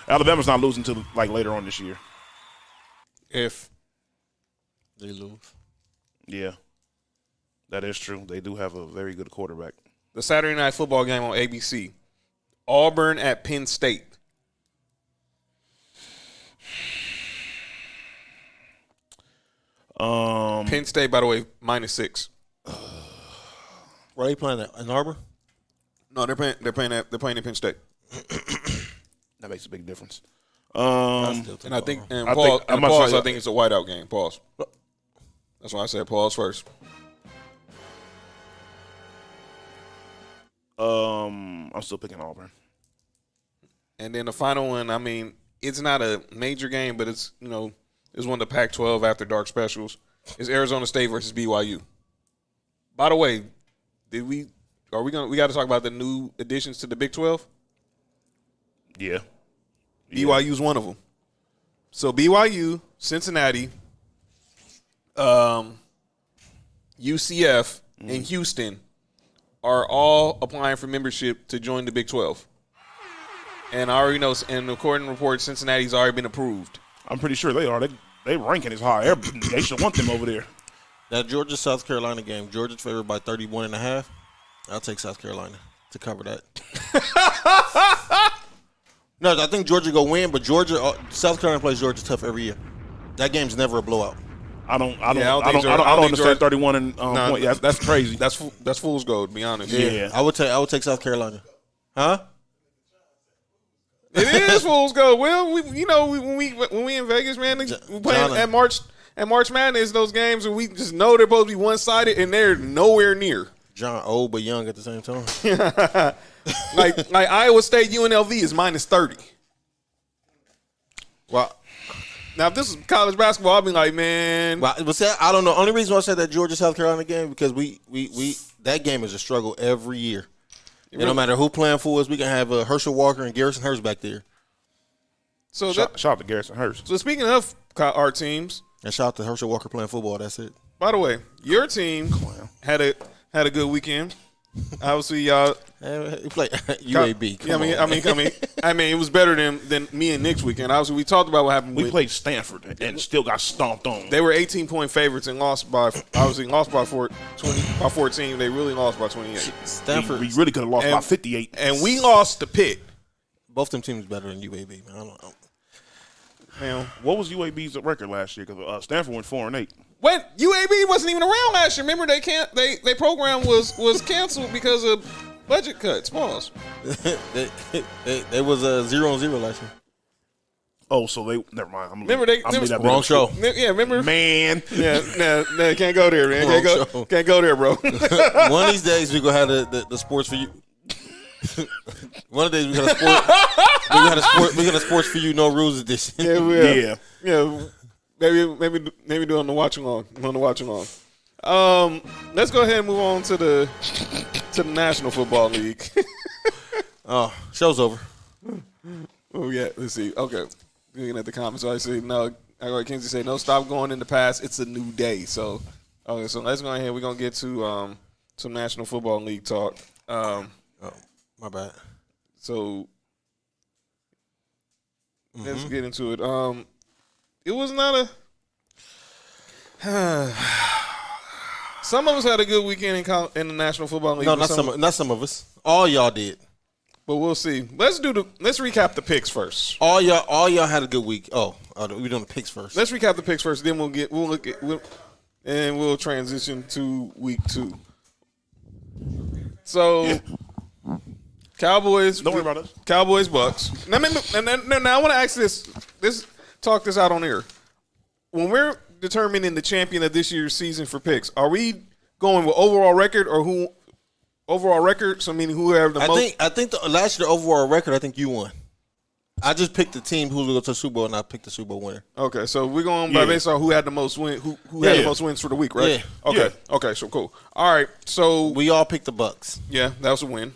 Alabama's not losing till like later on this year. If They lose. Yeah, that is true. They do have a very good quarterback. the Saturday night football game on ABC, Auburn at Penn State. Penn State, by the way, -6. Where are they playing at? In Arbor? No, they're playing at Penn State. That makes a big difference. And I think, I pause, think- I must pause, say- I think it's a whiteout game. Pause. That's why I said pause first. I'm still picking Auburn. And then the final one, I mean, it's not a major game, but it's, it's one of the Pac-12 after dark specials. It's Arizona State versus BYU. By the way, we got to talk about the new additions to the Big 12? Yeah. BYU's one of them. So BYU, Cincinnati, UCF, and Houston are all applying for membership to join the Big 12. And I already know, and according to reports, Cincinnati's already been approved. I'm pretty sure they are. They ranking as high. They should want them over there. That Georgia-South Carolina game, Georgia's favored by 31.5. I'll take South Carolina to cover that. No, I think Georgia go win, but South Carolina plays Georgia tough every year. That game's never a blowout. I don't think understand Georgia- 31 and point. Yeah, that's crazy. That's fool's gold, to be honest. Yeah. I would take South Carolina. Huh? It is fool's gold. Well, when we in Vegas, man, we playing John- at March Madness, those games, and we just know they're supposed to be one-sided, and they're nowhere near. John old but young at the same time. like Iowa State UNLV is -30. Well, Now, if this is college basketball, I'd be like, man. but see, I don't know. Only reason why I said that Georgia-South Carolina game because we that game is a struggle every year. And no matter who playing for us, we can have Herschel Walker and Garrison Hurst back there. So, Shout out to Garrison Hurst. so speaking of our teams, And shout out to Herschel Walker playing football. That's it. by the way, your team had a good weekend. Obviously, y'all. We play UAB. Yeah, I mean, it was better than me and Nick's weekend. Obviously, we talked about what happened. We played Stanford and still got stomped on. They were 18-point favorites and lost by 14. They really lost by 28. Stanford. We really could have lost by 58. And we lost to Pitt. Both them teams better than UAB. Man. I don't know. Man, What was UAB's record last year? Because Stanford went 4-8. what UAB wasn't even around last year. Remember, they program was canceled because of budget cuts. Pause. they was 0-0 last year. Oh, so they never mind. Remember they Wrong show. Yeah, remember. Man. Yeah, no, can't go there, man. Can't go there, bro. One of these days we gonna have the sports for you. One of the days we got a sport. We got a sports for you, no rules edition. Yeah, we are. Yeah. Yeah, maybe do on the watch along. Let's go ahead and move on to the National Football League. Oh, show's over. Oh yeah, let's see. Okay, looking at the comments, I see no. I got Kenzie say no. Stop going in the past. It's a new day. So, okay, so let's go ahead. We're gonna get to some National Football League talk. Oh, my bad. So let's get into it. It was not a. Some of us had a good weekend in the National Football League. No, but not some of us. All y'all did. But we'll see. Let's recap the picks first. All y'all had a good week. Oh, we doing the picks first. Let's recap the picks first. Then we'll transition to week 2. So, Cowboys. Don't worry about us. Cowboys, Bucks. Now I want to ask talk this out on air. When we're determining the champion of this year's season for picks, are we going with overall record or who? Overall record, so meaning whoever the most. I think last year the overall record, I think you won. I just picked the team who's going to go to the Super Bowl, and I picked the Super Bowl winner. Okay, so we're going by based on who had the most win, who had the most wins for the week, right? Yeah. Okay. Okay, so cool. All right, so We all picked the Bucks. yeah, that was a win.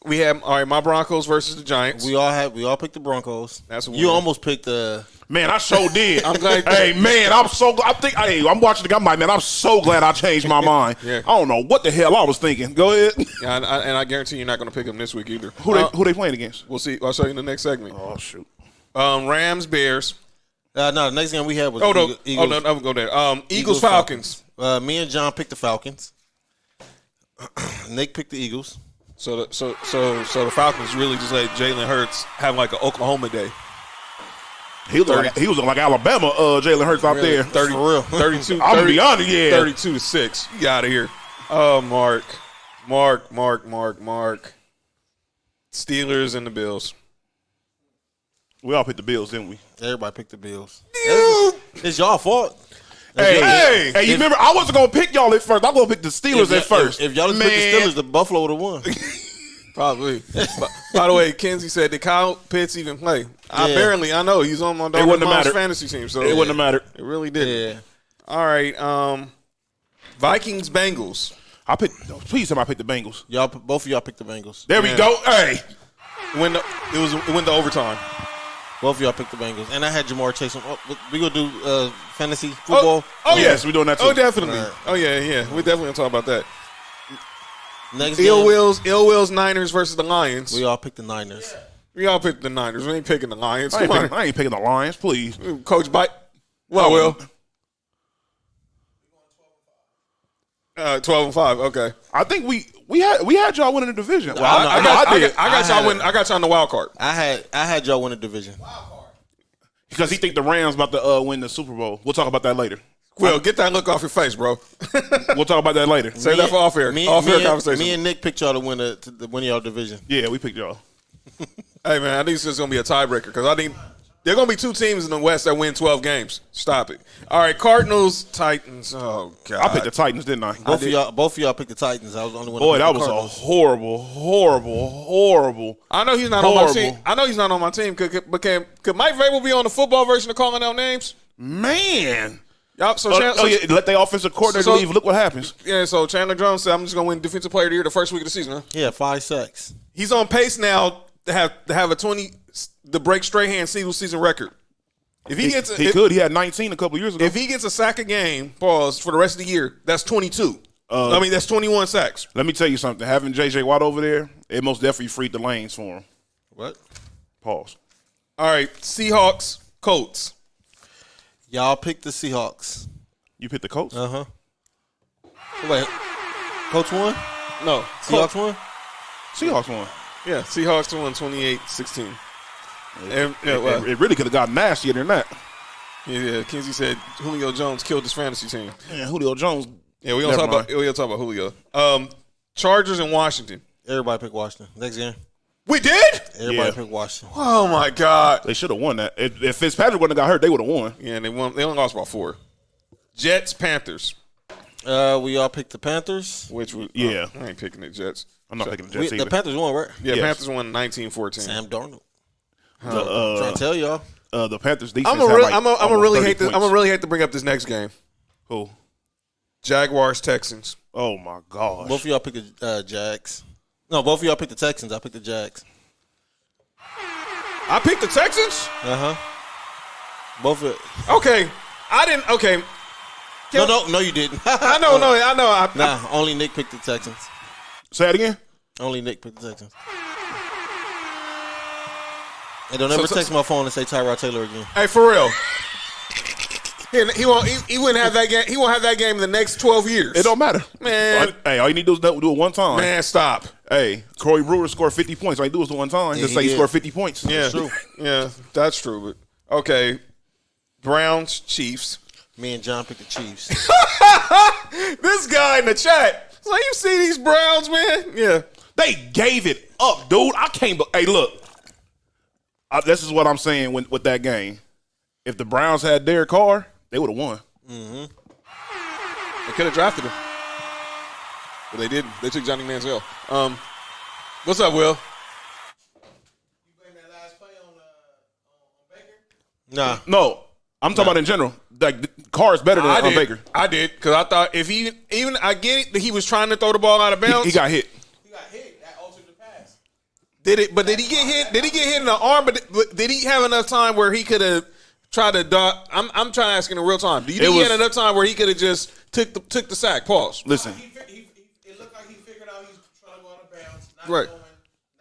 We have my Broncos versus the Giants. We all picked the Broncos. That's a You win. almost picked the Man, I sure did. I'm glad. Hey, man, I'm so glad. I'm watching the game. I'm like, man, I'm so glad I changed my mind. Yeah. I don't know what the hell I was thinking. Go ahead. Yeah, and I guarantee you're not going to pick them this week either. Who they playing against? We'll see. I'll show you in the next segment. Oh, shoot. Rams, Bears. No, the next game we had was No, Eagles. I'm going there. Eagles, Falcons. Me and John picked the Falcons. Nick picked the Eagles. So the Falcons really just let Jalen Hurts have like an Oklahoma day. He was like Alabama, Jalen Hurts out there. 30, For real. 32. I'm gonna be honest, yeah. 32-6. You out of here. Oh, Mark. Steelers and the Bills. We all picked the Bills, didn't we? Everybody picked the Bills. It's y'all fault. Hey, you remember I wasn't gonna pick y'all at first. I'm gonna pick the Steelers at first. If y'all picked the Steelers, the Buffalo would have won. Probably. By the way, Kenzie said, did Kyle Pitts even play? Yeah. I know. He's on my wouldn't have mom's mattered. fantasy team. So It wouldn't have mattered. It really didn't. Yeah. All right. Vikings, Bengals. Please tell me I picked the Bengals. Both of y'all picked the Bengals. There we go. Hey. It went to overtime. Both of y'all picked the Bengals. And I had Jamar Chase. We going to do fantasy football? Oh, Yes, we're doing that too. Oh, definitely. All right. Oh, yeah. We're definitely going to talk about that. Next Ill game, Will's Niners versus the Lions. we all picked the Niners. We all picked the Niners. We ain't picking the Lions. I Come on. ain't picking the Lions, please. Coach Bite. Well, Will. 12-5. Okay. I think we had y'all winning the division. Well, I did. got y'all win. I got y'all on the wild card. I had y'all win the division. Because he think the Rams about to win the Super Bowl. We'll talk about that later. Will, get that look off your face, bro. We'll talk about that later. Say that for off-air. Off-air conversation. Me and Nick picked y'all to win y'all division. Yeah, we picked y'all. Hey, man, I think it's just going to be a tiebreaker because I think there are going to be two teams in the West that win 12 games. Stop it. All right, Cardinals, Titans. Oh, God. I picked the Titans, didn't I? Both of y'all picked the Titans. I was the only one. Boy, that that picked the was a Cardinals. horrible. I know he's not on my team. I know he's not on my team. Could Mike Vrabel be on the football version of calling out names? Man. Y'all, Let the offensive coordinator leave. Look what happens. Yeah, so Chandler Jones said, I'm just going to win Defensive Player of the Year the first week of the season. Huh? Yeah, 5 sacks. He's on pace now to have a 20 the break Strahan single season record. If he gets He had 19 a couple years ago. If he gets a sack a game, pause, for the rest of the year, that's 22. That's 21 sacks. Let me tell you something. Having J.J. Watt over there, it most definitely freed the lanes for him. What? Pause. All right, Seahawks, Colts. Y'all picked the Seahawks. You picked the Colts? Uh-huh. Wait, Colts won? No. Seahawks won? Seahawks won. Yeah, Seahawks won 28-16. It really could have gotten nastier than that. Yeah, Kinsey said Julio Jones killed his fantasy team. Yeah, Julio Jones. Yeah, we're gonna talk about Julio. Chargers and Washington. Everybody picked Washington. Next game. We did? Everybody picked Washington. Oh my God. They should have won that. If Fitzpatrick wouldn't have got hurt, they would have won. Yeah, and they won. They only lost by 4. Jets, Panthers. We all picked the Panthers. Which was Yeah. I ain't picking the Jets. I'm not picking the Jets either. The Panthers won, right? Yeah, Yes. Panthers won 19-14. Sam Darnold. Trying to tell y'all. The Panthers defense. I'm gonna really almost hate 30 this. I'm points. gonna really hate to bring up this next game. Who? Jaguars, Texans. Oh my gosh. Both of y'all picked the Jags. No, both of y'all picked the Texans. I picked the Jags. I picked the Texans. Both of Okay, I didn't. Okay, No, you didn't. I know. Nah, only Nick picked the Texans. Say it again. Only Nick picked the Texans. And don't ever text my phone and say Tyrod Taylor again. Hey, for real. He won't. He wouldn't have that game. He won't have that game in the next 12 years. It don't matter, Man. Hey, all you need to do is do it one time. Man, stop. Hey, Corey Brewer scored 50 points. All you do is do it one time. Yeah, Just say he he did. scored 50 points. Yeah, true. Yeah, that's true. But okay, Browns, Chiefs. Me and John picked the Chiefs. This guy in the chat. It's like, you see these Browns, man? Yeah. They gave it up, dude. I can't. Hey, look. This is what I'm saying with that game. If the Browns had Derek Carr, they would have won. They could have drafted him, but they didn't. They took Johnny Manziel. What's up, Will? You blame that last play on Baker? Nah. No, I'm talking about in general. Like Carr is better than Baker. I did because I thought if he even I get it that he was trying to throw the ball out of bounds. He got hit. He got hit. That altered the pass. But did he get hit? Did he get hit in the arm? But did he have enough time where he could have try to I'm trying to ask in real time. Do you think he had enough time where he could have just took the sack? Pause. Listen. It looked like he figured out he was trying to go out of bounds. Right.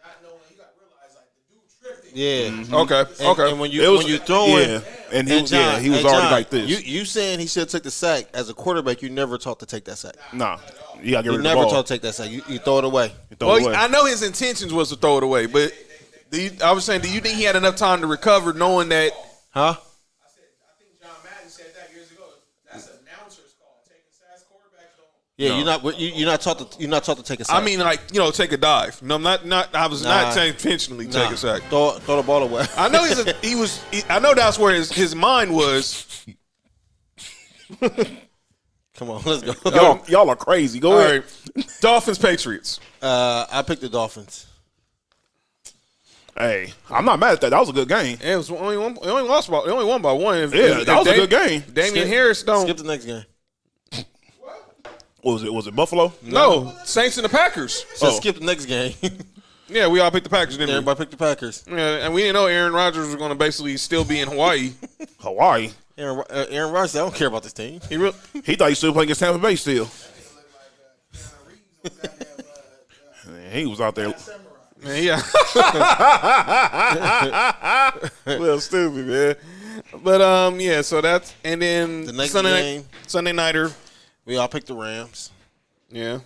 Not knowing. He got realized like the dude tripped. Yeah. Okay. And when you throwing, and he was already John, like this. You saying he should have took the sack as a quarterback? You never taught to take that sack. Nah, you gotta get rid You of the never ball. taught to take that sack. You throw it away. I know his intentions was to throw it away, but I was saying, do you think he had enough time to recover, knowing that? Huh? I think John Madden said that years ago. That's an announcer's call. Taking sacks, quarterbacks don't. Yeah, No. you're not taught to take a sack. I mean, like, take a dive. No, I'm not. I was not saying intentionally take a sack. Throw the ball away. I know I know that's where his mind was. Come on, let's go. Y'all are crazy. Go All ahead. right, Dolphins, Patriots. I picked the Dolphins. Hey, I'm not mad at that. That was a good game. It was only one. They only won by one. That was a good game. Damian Harris don't. Skip the next game. What was it? Was it Buffalo? No, Saints and the Packers. So skip the next game. Yeah, we all picked the Packers, didn't we? Everybody picked the Packers. Yeah, and we didn't know Aaron Rodgers was going to basically still be in Hawaii. Hawaii. Aaron Rodgers, I don't care about this team. He thought he still playing against Tampa Bay still. He was out there. Yeah. Little stupid, man. But yeah. So that's and then The next Sunday nighter. We all picked the Rams. Yeah.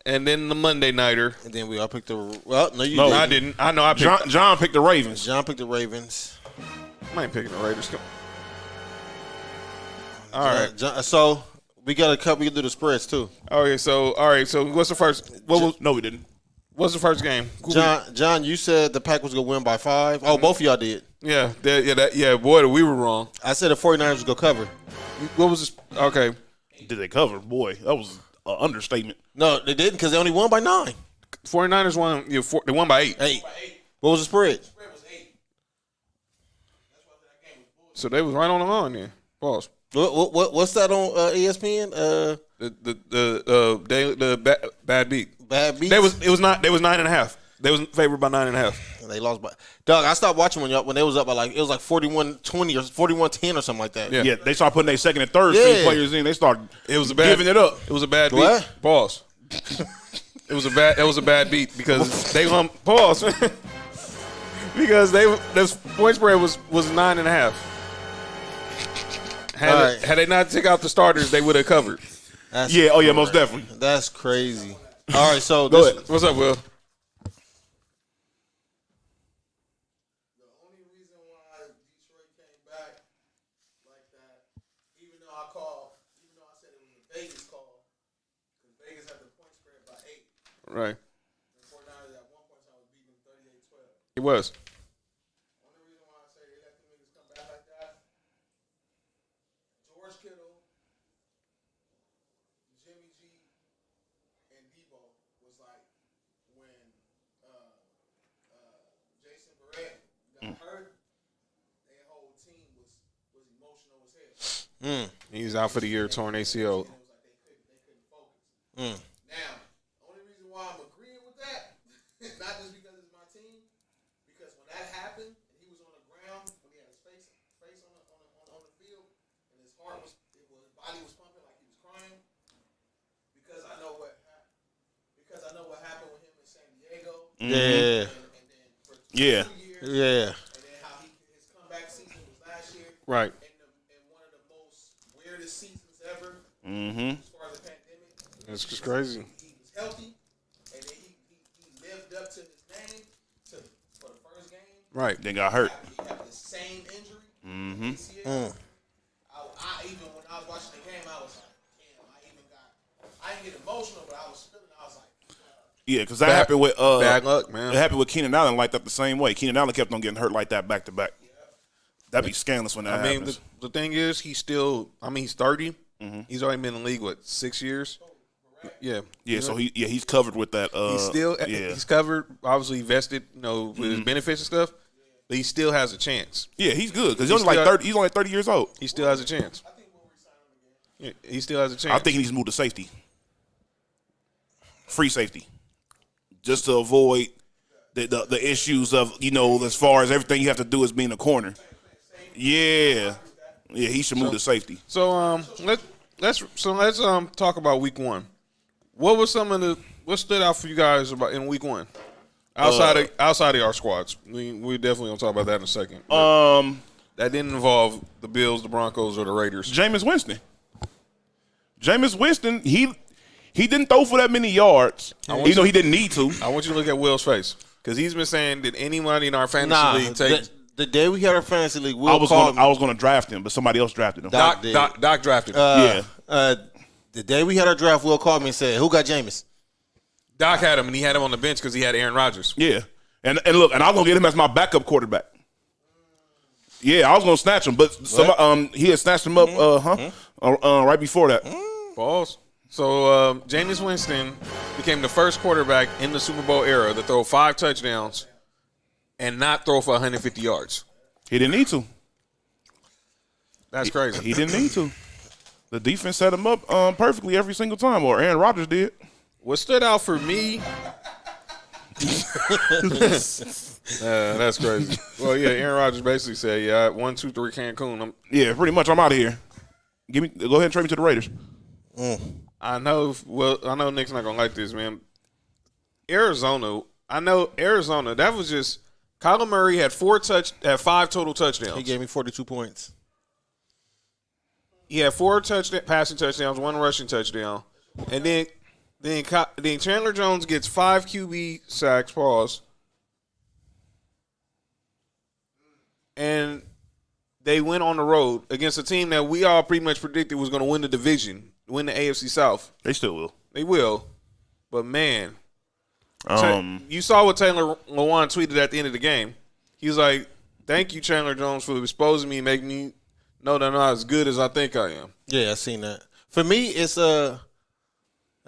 And then the Monday nighter. And then we all picked the No. I didn't. I know I picked. John picked the Ravens. John picked the Ravens. I ain't picking the Raiders. All right. So we got a couple. We can do the spreads too. Okay. So what's the first? No, we didn't. What's the first game? John, you said the Packers gonna win by 5. Oh, both of y'all did. Yeah. Boy, we were wrong. I said the 49ers was gonna cover. What was this? Okay. Did they cover? Boy, that was an understatement. No, they didn't because they only won by 9. 49ers won. They won by 8. 8. What was the spread? Spread was 8. That's why that game was bullshit. So they was right on the line there. Pause. What's that on ESPN? The bad beat. Bad beats. They was 9.5. They was favored by 9.5. They lost by. Dog, I stopped watching when they was up by it was like 41-20 or 41-10 or something like that. Yeah. Yeah, they started putting their second and third Yeah. string players in. They started giving it up. It was a bad beat. What? Pause. That was a bad beat because they pause. Because this point spread was 9.5. Had they not took out the starters, they would have covered. Yeah, oh yeah, most definitely. That's crazy. All right, so Go ahead. What's up, Will? The only reason why Detroit came back like that, even though I said it was a Vegas call, because Vegas had the point spread by 8. Right. The 49ers at one point in time was beating them 38-12. He was. Only reason why I say they let the niggas come back like that, George Kittle, Jimmy G, and Debo was like when Jason Barrett got hurt, their whole team was emotional as hell. He's out for the year, torn ACL. It was like they couldn't focus. Now, only reason why I'm agreeing with that, not just because it's my team, because when that happened and he was on the ground, when he had his face on the field, and his heart his body was pumping like he was crying, because I know what happened with him in San Diego. yeah, And then for 2 Yeah. years, yeah. and then how his comeback season was last year. Right. And one of the most weirdest seasons ever Mm-hmm. as far as the pandemic. It's just crazy. He was healthy, and then he lived up to his name for the first game. Right. Then got hurt. He had the same injury. Mm-hmm. I even when I was watching the game, I was like, damn, I didn't get emotional, but I was like, Yeah, because that happened with bad luck, man. It happened with Keenan Allen like that the same way. Keenan Allen kept on getting hurt like that back to back. That'd be scandalous when that I mean, happens. the thing is, he's 30. He's already been in the league, 6 years? Yeah. Yeah, so he's covered with that. He's covered, obviously vested, with his benefits and stuff, but he still has a chance. Yeah, he's good because He's he's only still- like 30. He's only 30 years old. He still has a chance. I think we'll resign him again. Yeah, he still has a chance. I think he needs to move to safety, free safety, just to avoid the issues of as far as everything you have to do is being a corner. Yeah, he should move to safety. So let's talk about week 1. What was what stood out for you guys about in week 1? Outside of our squads. We definitely gonna talk about that in a second. That didn't involve the Bills, the Broncos, or the Raiders. Jameis Winston, he didn't throw for that many yards. He didn't need to. I want you to look at Will's face because he's been saying, "Did anybody in our fantasy league take?" The day we had our fantasy league, I was going to draft him, but somebody else drafted him. Doc drafted him. The day we had our draft, Will called me and said, "Who got Jameis?" Doc had him, and he had him on the bench because he had Aaron Rodgers. Yeah, and look, and I was going to get him as my backup quarterback. Yeah, I was going to snatch him, but he had snatched him up right before that. Balls. So Jameis Winston became the first quarterback in the Super Bowl era to throw 5 touchdowns and not throw for 150 yards. He didn't need to. That's crazy. He didn't need to. The defense set him up perfectly every single time, or Aaron Rodgers did. What stood out for me? That's crazy. Well, yeah, Aaron Rodgers basically said, "Yeah, 1, 2, 3 Cancun." Yeah, pretty much. I'm out of here. Go ahead and trade me to the Raiders. I know. Well, I know Nick's not gonna like this, man. Arizona. That was just Kyler Murray had 5 total touchdowns. He gave me 42 points. He had 4 passing touchdowns, 1 rushing touchdown, and then Chandler Jones gets 5 QB sacks. Pause. And they went on the road against a team that we all pretty much predicted was going to win the division, win the AFC South. They still will. They will. But, man, you saw what Taylor Lewan tweeted at the end of the game. He was like, "Thank you, Chandler Jones, for exposing me and making me know that I'm not as good as I think I am." Yeah, I seen that. For me, it's I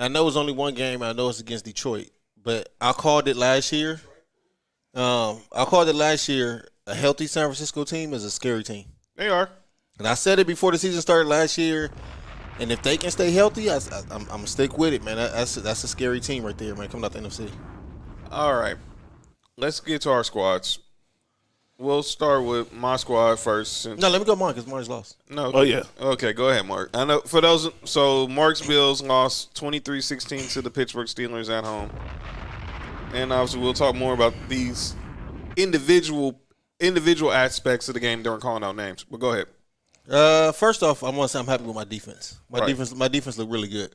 know it's only one game. I know it's against Detroit, but I called it last year. A healthy San Francisco team is a scary team. They are. And I said it before the season started last year. And if they can stay healthy, I'm going to stick with it, man. That's a scary team right there, man, coming out the NFC. All right. Let's get to our squads. We'll start with my squad first. No, let me go mine because Mark's lost. No. Oh, yeah. Okay, go ahead, Mark. I know for those. So Mark's Bills lost 23-16 to the Pittsburgh Steelers at home. And obviously we'll talk more about these individual aspects of the game during calling out names. But go ahead. First off, I want to say I'm happy with my defense. My defense looked really good.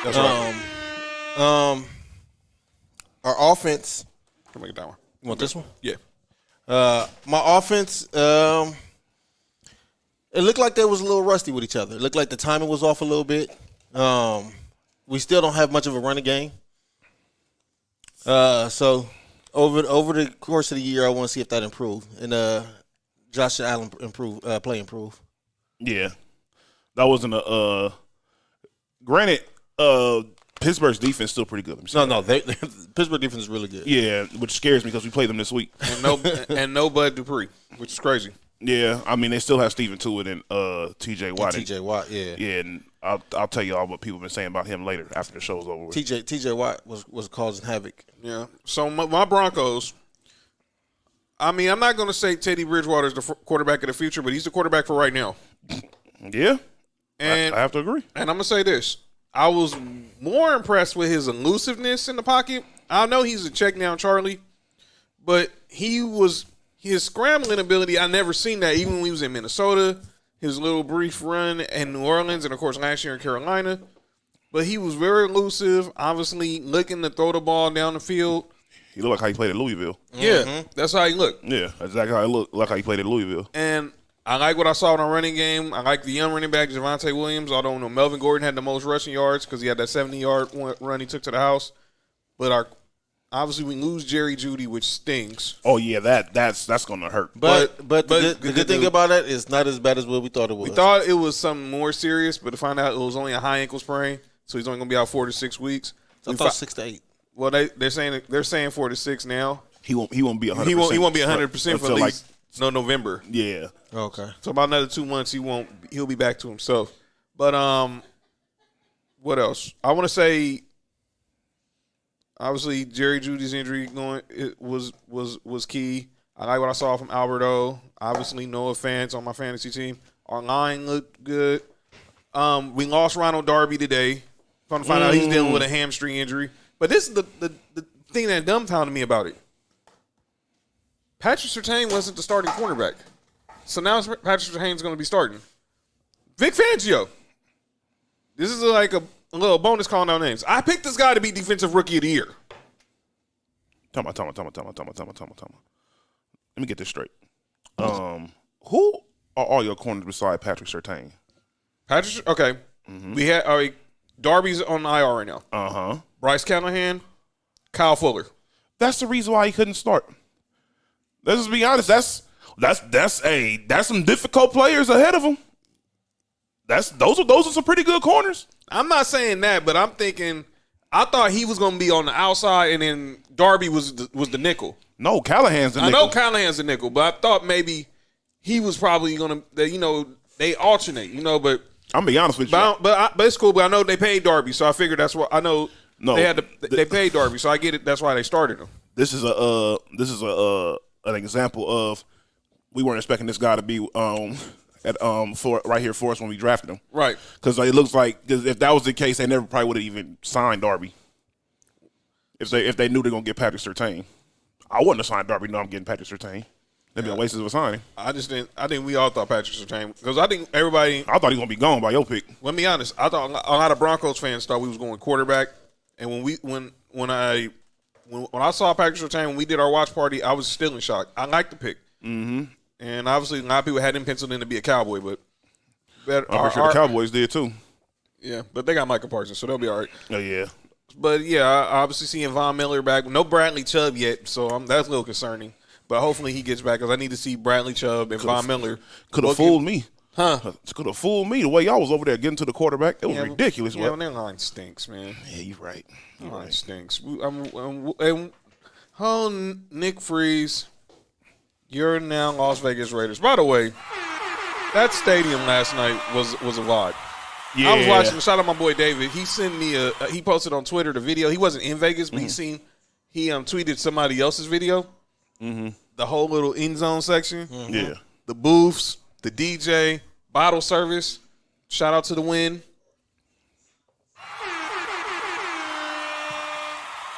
That's right. Our offense. I'll make it that one. You want this one? Yeah. My offense, it looked like they was a little rusty with each other. It looked like the timing was off a little bit. We still don't have much of a running game. So over the course of the year, I want to see if that improved and Josh Allen play improve. Yeah, that wasn't a. Granted, Pittsburgh's defense is still pretty good. No, Pittsburgh defense is really good. Yeah, which scares me because we played them this week. And no Bud Dupree, which is crazy. Yeah, I mean they still have Steven Tuitt and T.J. Watt. T.J. Watt, yeah. Yeah, and I'll tell you all what people have been saying about him later after the show's over with. T.J. Watt was causing havoc. Yeah. So my Broncos. I mean, I'm not going to say Teddy Bridgewater is the quarterback of the future, but he's the quarterback for right now. Yeah, and I have to agree. And I'm going to say this. I was more impressed with his elusiveness in the pocket. I know he's a check down Charlie, but his scrambling ability, I never seen that even when he was in Minnesota, his little brief run in New Orleans, and, of course, last year in Carolina. But he was very elusive, obviously looking to throw the ball down the field. He looked like how he played at Louisville. Yeah, that's how he looked. Yeah, that's exactly how he looked, like how he played at Louisville. And I like what I saw in our running game. I like the young running back, Javonte Williams, although Melvin Gordon had the most rushing yards because he had that 70-yard run he took to the house. But obviously we lose Jerry Jeudy, which stings. Oh, yeah, that's going to hurt. But the good thing about it is not as bad as what we thought it was. We thought it was something more serious, but to find out it was only a high ankle sprain, so he's only going to be out 4 to 6 weeks. I thought 6 to 8. Well, they're saying 4 to 6 now. He won't be 100%. He won't be 100% for at least November. Yeah. Okay. So about another 2 months, he'll be back to himself. But what else? I want to say, obviously Jerry Jeudy's injury was key. I like what I saw from Alberto. Obviously, Noah fans on my fantasy team. Our line looked good. We lost Ronald Darby today. Trying to find out he's dealing with a hamstring injury. But this is the thing that dumbfounded me about it. Patrick Surtain wasn't the starting cornerback. So now Patrick Surtain's going to be starting. Vic Fangio. This is like a little bonus calling out names. I picked this guy to be Defensive Rookie of the Year. Tell me. Let me get this straight. Who are all your corners beside Patrick Surtain? Okay. We had Darby's on the IR right now. Bryce Callahan, Kyle Fuller. That's the reason why he couldn't start. Let's just be honest. That's some difficult players ahead of him. Those are some pretty good corners. I'm not saying that, but I'm thinking I thought he was going to be on the outside, and then Darby was the nickel. No, Callahan's the nickel. I know Callahan's the nickel, but I thought maybe he was probably going to. They alternate. But I'm gonna be honest with you. But it's cool. But I know they paid Darby, so I figured that's what I know. No, they paid Darby, so I get it. That's why they started him. This is an example of we weren't expecting this guy to be for right here for us when we drafted him. Right. Because it looks like if that was the case, they never probably would have even signed Darby. If they knew they're gonna get Patrick Surtain, I wouldn't have signed Darby. No, I'm getting Patrick Surtain. That'd be a waste of a signing. I think we all thought Patrick Surtain because I think everybody. I thought he was gonna be gone by your pick. Let me be honest. I thought a lot of Broncos fans thought we was going quarterback, and when I saw Patrick Surtain when we did our watch party, I was still in shock. I liked the pick. Mm-hmm. And obviously, a lot of people had him penciled in to be a Cowboy, but I'm sure the Cowboys did too. Yeah, but they got Michael Parsons, so they'll be all right. Oh yeah. But yeah, I obviously seeing Von Miller back. No Bradley Chubb yet, so that's a little concerning. But hopefully he gets back because I need to see Bradley Chubb and Von Miller. Could have fooled me. Huh? Could have fooled me the way y'all was over there getting to the quarterback. It was ridiculous. Yeah, their line stinks, man. Yeah, you're right. Line stinks. Nick Freeze, you're now Las Vegas Raiders. By the way, that stadium last night was a vibe. Yeah. I was watching. Shout out my boy David. He sent me he posted on Twitter the video. He wasn't in Vegas, but he tweeted somebody else's video. Mm-hmm. The whole little end zone section. Mm-hmm. Yeah. The booths, the DJ, bottle service. Shout out to the win.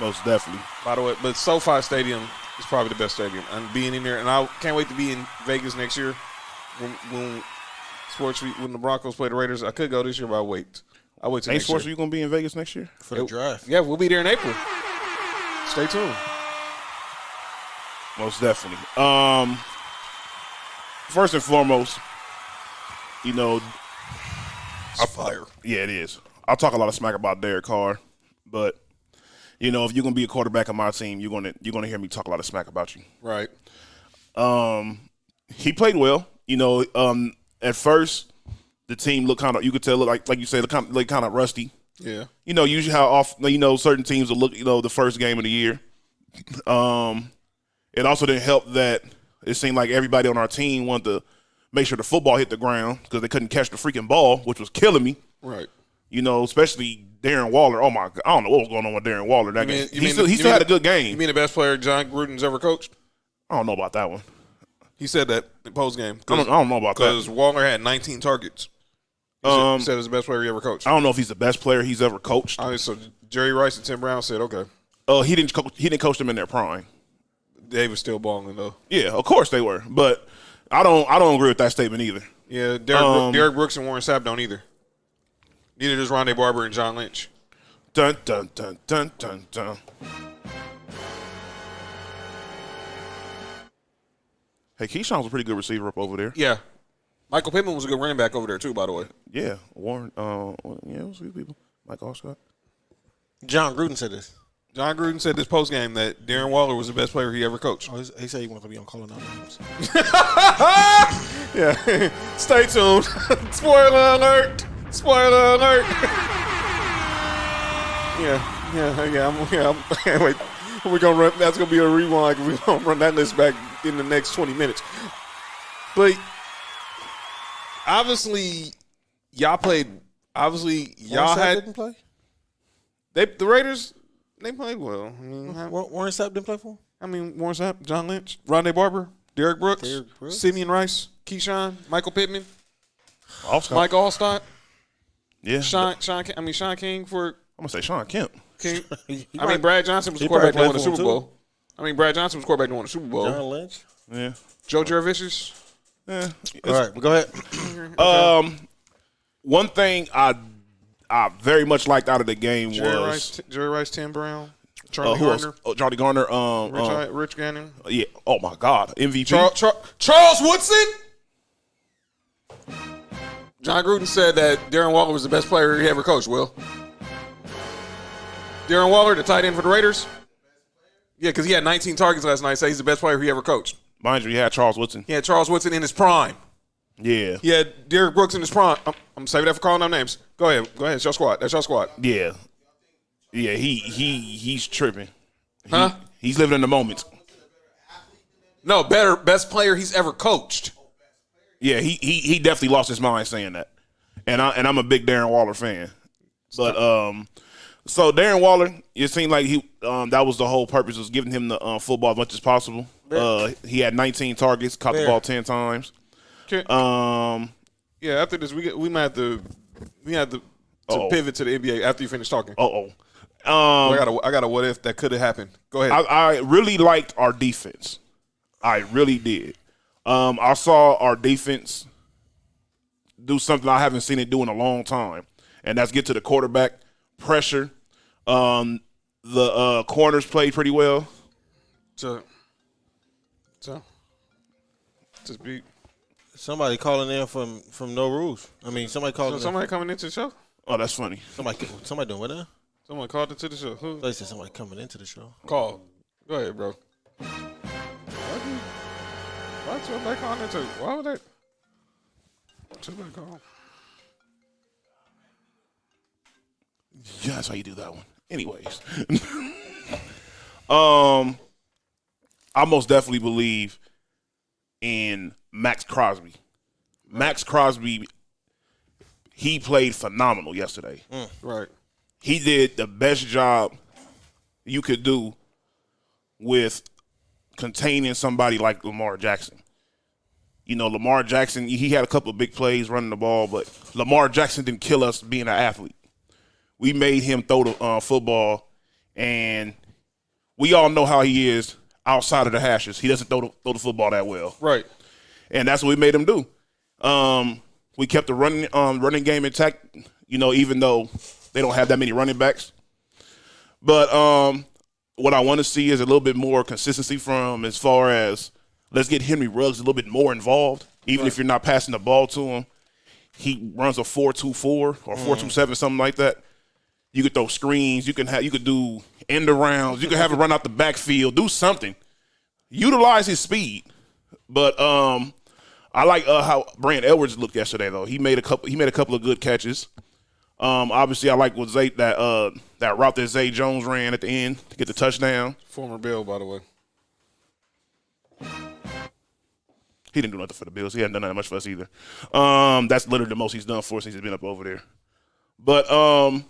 Most definitely. By the way, but SoFi Stadium is probably the best stadium. I'm being in there, and I can't wait to be in Vegas next year when the Broncos play the Raiders. I could go this year, but I'll wait. I'll wait till next year. Are you going to be in Vegas next year? For the draft. Yeah, we'll be there in April. Stay tuned. Most definitely. First and foremost, Fire. Yeah, it is. I'll talk a lot of smack about Derek Carr, but if you're gonna be a quarterback on my team, you're gonna hear me talk a lot of smack about you. Right. He played well. At first, the team looked kind of, you could tell, like you said, kind of rusty. Yeah. Usually how often, certain teams will look, the first game of the year. It also didn't help that it seemed like everybody on our team wanted to make sure the football hit the ground because they couldn't catch the freaking ball, which was killing me. Right. Especially Darren Waller. Oh, my God. I don't know what was going on with Darren Waller that game. He still had a good game. You mean the best player John Gruden's ever coached? I don't know about that one. He said that in post-game. I don't know about that. Because Waller had 19 targets. He said it was the best player he ever coached. I don't know if he's the best player he's ever coached. So Jerry Rice and Tim Brown said, okay. He didn't coach them in their prime. They were still balling, though. Yeah, of course they were. But I don't agree with that statement either. Yeah, Derek Brooks and Warren Sapp don't either. Neither does Rondé Barber and John Lynch. Dun, dun, dun, dun, dun, dun. Hey, Keyshawn's a pretty good receiver up over there. Yeah. Michael Pittman was a good running back over there, too, by the way. Yeah. Warren, it was good people. Mike Allscott. John Gruden said this. John Gruden said this postgame that Darren Waller was the best player he ever coached. Oh, he said he wanted to be on calling out names. Yeah. Stay tuned. Spoiler alert. Spoiler alert. Yeah. Wait. We're gonna run. That's gonna be a rewind. We're gonna run that list back in the next 20 minutes. But obviously, y'all played. Obviously, y'all didn't play. The Raiders. They played well. I mean, Warren Sapp didn't play for him? I mean, Warren Sapp, John Lynch, Rondé Barber, Derrick Brooks, Simeon Rice, Keyshawn, Michael Pittman, Mike Allstott, Yeah. Sean King for I'm gonna say Sean Kemp. King. I mean, Brad Johnson was the quarterback that won the Super Bowl. John Lynch. Yeah. Joe Jurevicius. Yeah. All right, well, go ahead. One thing I very much liked out of the game was Jerry Rice, Tim Brown, Charlie who else? Gardner, Charlie Garner. Rich Gannon. Yeah. Oh my God. MVP. Charles Woodson. John Gruden said that Darren Waller was the best player he ever coached. Will Darren Waller, the tight end for the Raiders? Yeah, because he had 19 targets last night. So he's the best player he ever coached. Mind you, he had Charles Woodson. He had Charles Woodson in his prime. Yeah. He had Derrick Brooks in his prime. I'm saving that for calling out names. Go ahead. It's your squad. That's your squad. Yeah. Yeah. He's tripping. Huh? He's living in the moment. No, best player he's ever coached. Yeah. He definitely lost his mind saying that. And I'm a big Darren Waller fan. But so Darren Waller, it seemed like that was the whole purpose, was giving him the football as much as possible. He had 19 targets, caught the ball 10 times. Yeah, after this we might have to pivot to the NBA after you finish talking. I got a what if that could have happened. Go ahead. I really liked our defense. I really did. I saw our defense do something I haven't seen it do in a long time, and that's get to the quarterback, pressure. The corners played pretty well. So just beat. Somebody calling in from No Rules. I mean, somebody calling. So somebody coming into the show? Oh, that's funny. Somebody doing what now? Someone called into the show. Who? They said somebody coming into the show. Call. Go ahead, bro. Why somebody calling into? Why would that? Somebody call. Yeah, that's how you do that one. Anyways, I most definitely believe in Max Crosby. Max Crosby, he played phenomenal yesterday. Right. He did the best job you could do with containing somebody like Lamar Jackson. You know, Lamar Jackson, he had a couple of big plays running the ball, but Lamar Jackson didn't kill us being an athlete. We made him throw the football, and we all know how he is outside of the hashes. He doesn't throw the football that well. Right. And that's what we made him do. We kept the running game intact, you know, even though they don't have that many running backs. But what I want to see is a little bit more consistency from, as far as, let's get Henry Ruggs a little bit more involved. Even if you're not passing the ball to him, he runs a 4-2-4 or 4-2-7, something like that. You could throw screens. You could do end arounds. You could have him run out the backfield. Do something. Utilize his speed. But I like how Brandon Edwards looked yesterday, though. He made a couple of good catches. Obviously, I like what that route that Zay Jones ran at the end to get the touchdown. Former Bill, by the way. He didn't do nothing for the Bills. He hadn't done that much for us either. That's literally the most he's done for us since he's been up over there. But,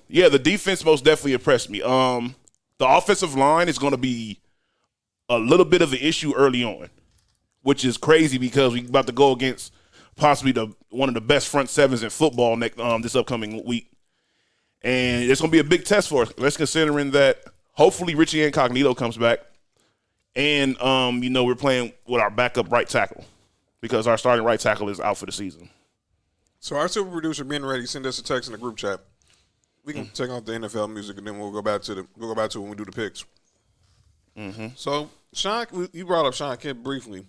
yeah, the defense most definitely impressed me. The offensive line is going to be a little bit of an issue early on, which is crazy because we're about to go against possibly one of the best front sevens in football this upcoming week. And it's going to be a big test for us. Let's considering that hopefully Richie Incognito comes back. And, we're playing with our backup right tackle because our starting right tackle is out for the season. So our super producer being ready, send us a text in the group chat. We can take off the NFL music and then we'll go back to when we do the picks. Mm-hmm. So Sean, you brought up Sean Kemp briefly.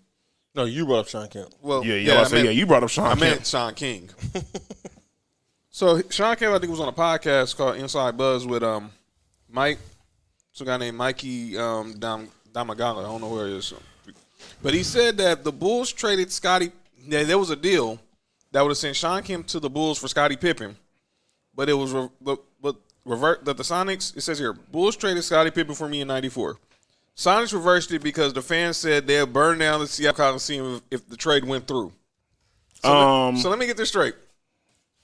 No, you brought up Sean Kemp. Well, you brought up Sean Kemp. I meant Sean King. So Sean Kemp, I think, was on a podcast called Inside Buzz with Mike. Some guy named Mikey Damagala. I don't know where he is. But he said that the Bulls traded Scottie. Yeah, there was a deal that would have sent Sean Kemp to the Bulls for Scottie Pippen. But it was revert that the Sonics, it says here, Bulls traded Scottie Pippen for me in 94. Sonics reversed it because the fans said they'll burn down the Seattle Coliseum if the trade went through. So let me get this straight.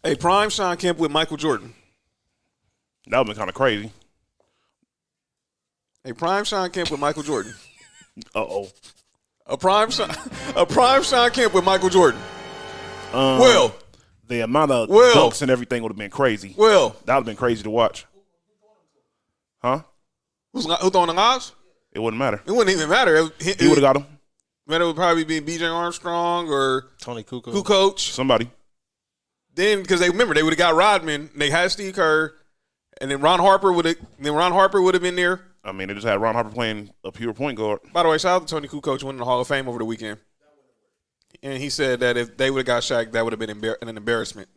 A prime Sean Kemp with Michael Jordan. That would be kind of crazy. A prime Sean Kemp with Michael Jordan. A prime Sean Kemp with Michael Jordan. The amount of dunks and everything would have been crazy. That would have been crazy to watch. Huh? Who's throwing the lobs? It wouldn't matter. It wouldn't even matter. He would have got him. Man, it would probably be B.J. Armstrong or Tony Kukoc. Kukoc. Somebody. Then, because they would have got Rodman. They had Steve Kerr, and then Ron Harper would have been there. I mean, they just had Ron Harper playing a pure point guard. By the way, shout out to Tony Kukoc winning the Hall of Fame over the weekend. And he said that if they would have got Shaq, that would have been an embarrassment.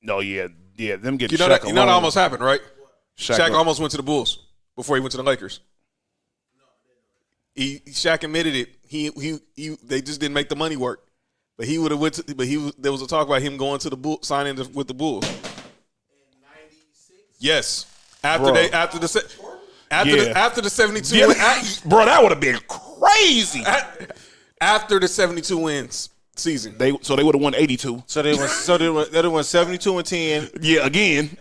No, yeah, them getting Shaq Shaq that, that almost happened, right? Shaq almost went to the Bulls before he went to the Lakers. Shaq admitted it. They just didn't make the money work. But he would have there was a talk about him going to the Bulls, signing with the Bulls. In '96. Yes, after the 72. Yeah, bro, that would have been crazy. After the 72 wins season, they would have won 82. So they won 72 and 10. Yeah, again.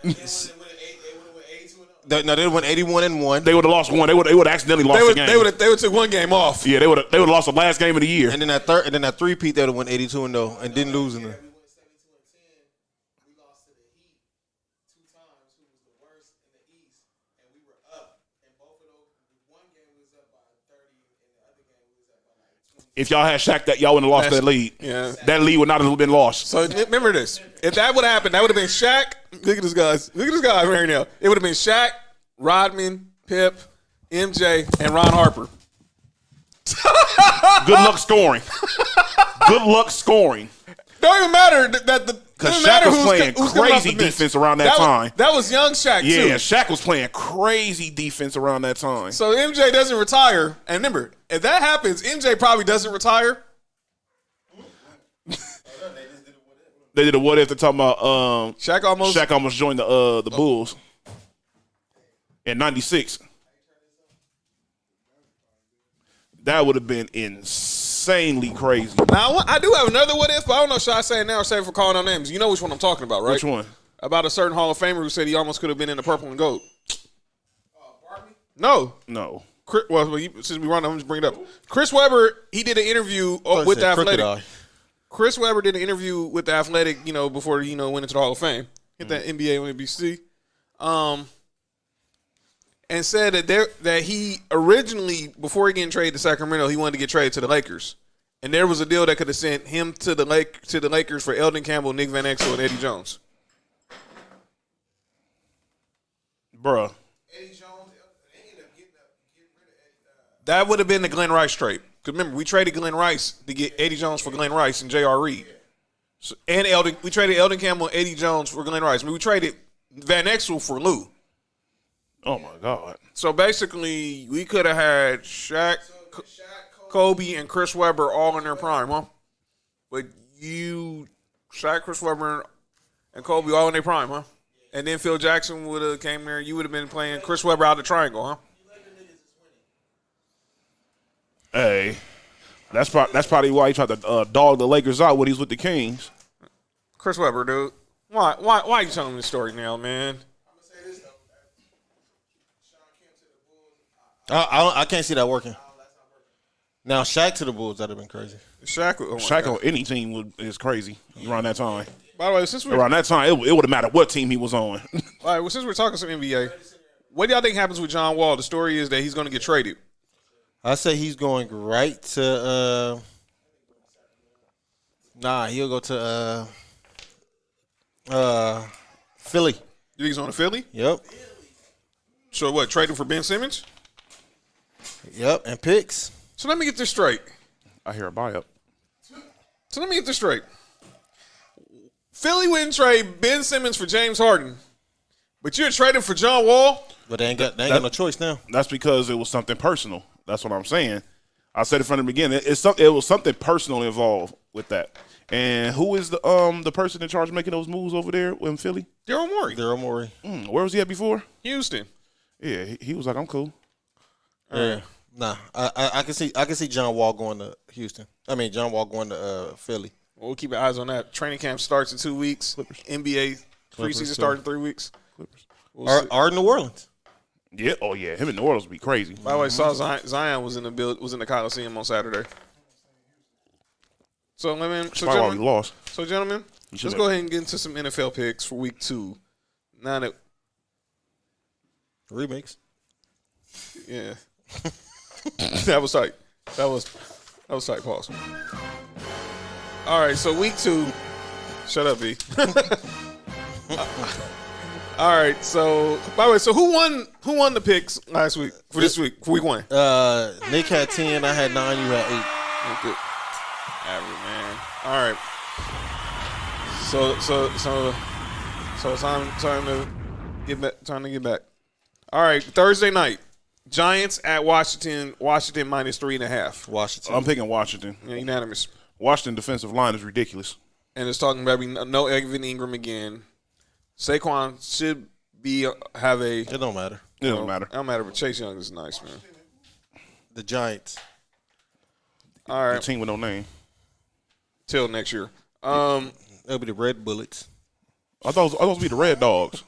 They would have won 81-1. They would have lost one. They would have accidentally lost the game. They would have took one game off. Yeah, they would have lost the last game of the year. And then that three-peat, they would have won 82-0 and didn't lose in there. If y'all had Shaq, that y'all wouldn't have lost that lead. Yeah. That lead would not have been lost. So remember this. If that would have happened, that would have been Shaq. Look at this guy right now. It would have been Shaq, Rodman, Pip, MJ, and Ron Harper. Good luck scoring. Good luck scoring. Don't even matter because Shaq was playing crazy defense around that time. That was young Shaq, too. Yeah, Shaq was playing crazy defense around that time. So MJ doesn't retire. And remember, if that happens, MJ probably doesn't retire. They did a what if they're talking about Shaq almost joined the Bulls in '96. That would have been insanely crazy. Now I do have another what if, but I don't know should I say it now or save it for calling on names. You know which one I'm talking about, right? Which one? About a certain Hall of Famer who said he almost could have been in the purple and gold. No. Well, since we run, I'm just bring it up. Chris Webber, he did an interview with the Athletic. Chris Webber did an interview with the Athletic, before went into the Hall of Fame. Hit that NBA on NBC. And said that he originally, before he getting traded to Sacramento, he wanted to get traded to the Lakers. And there was a deal that could have sent him to the Lakers for Elton Campbell, Nick Van Exel, and Eddie Jones. Bruh. Eddie Jones, they ended up getting rid of Eddie. That would have been the Glenn Rice trade. Because remember, we traded Glenn Rice to get Eddie Jones for Glenn Rice and J.R. Reed. So, we traded Elton Campbell and Eddie Jones for Glenn Rice. We traded Van Exel for Lou. Oh, my God. So, basically, we could have had Shaq, Kobe, and Chris Webber all in their prime, huh? But Shaq, Chris Webber, and Kobe all in their prime, huh? And then Phil Jackson would have came there. You would have been playing Chris Webber out of the triangle, huh? Hey, that's probably why he tried to dog the Lakers out when he was with the Kings. Chris Webber, dude. Why are you telling me this story now, man? I can't see that working. Now, Shaq to the Bulls, that would have been crazy. Shaq on any team is crazy around that time. By the way, since around that time, it would have mattered what team he was on. All right, well, since we're talking some NBA, what do y'all think happens with John Wall? The story is that he's going to get traded. I say he's going right to he'll go to Philly. You think he's on to Philly? Yep. So what, trading for Ben Simmons? Yep, and picks. So let me get this straight. I hear a buy-up. So let me get this straight. Philly wouldn't trade Ben Simmons for James Harden, but you're trading for John Wall? But they ain't got no choice now. That's because it was something personal. That's what I'm saying. I said it from the beginning. It was something personal involved with that. And who is the person in charge of making those moves over there in Philly? Daryl Morey. Where was he at before? Houston. Yeah, he was like, I'm cool. Yeah. Nah, I can see John Wall going to Houston. I mean, John Wall going to Philly. Well, we'll keep our eyes on that. Training camp starts in 2 weeks. Clippers. NBA preseason starts in 3 weeks. Clippers. Or New Orleans. Yeah. Oh yeah. Him in New Orleans would be crazy. By the way, saw Zion was in the Coliseum on Saturday. So That's probably why we lost. So gentlemen, let's go ahead and get into some NFL picks for week 2. Now that Remix. yeah, that was tight. That was tight. Pause. All right, so week 2. Shut up, B. All right, so by the way, so who won the picks last week for this week for week 1? Nick had 10, I had 9, you had 8. Good. Average, man. All right. So it's time to get back. Time to get back. All right, Thursday night, Giants at Washington. Washington minus 3.5. Washington. I'm picking Washington. Yeah, unanimous. Washington defensive line is ridiculous. And it's talking about no Evan Ingram again. Saquon should have a. It don't matter. It doesn't matter. It don't matter, but Chase Young is nice, man. The Giants. All right. The team with no name. Till next year. That'll be the Red Bullets. I thought it was supposed to be the Red Dogs.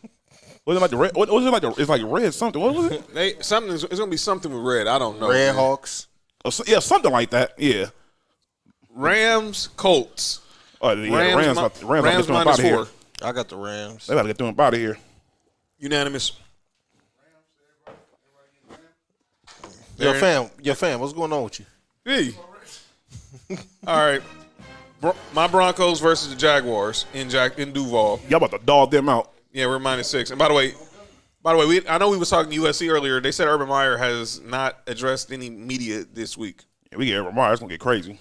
Was it like the red? What was it like? It's like red something. What was it? It's gonna be something with red. I don't know. Red man. Hawks. Yeah, something like that. Yeah. Rams, Colts. Oh, yeah. Rams about to get them minus out of here. 4. I got the Rams. They got to get them out of here. Unanimous. Yo, fam, what's going on with you? Hey. All right. My Broncos versus the Jaguars in Duval. Y'all about to dog them out. Yeah, we're minus 6. And by the way, I know we was talking USC earlier. They said Urban Meyer has not addressed any media this week. Yeah, we get Urban Meyer. It's going to get crazy.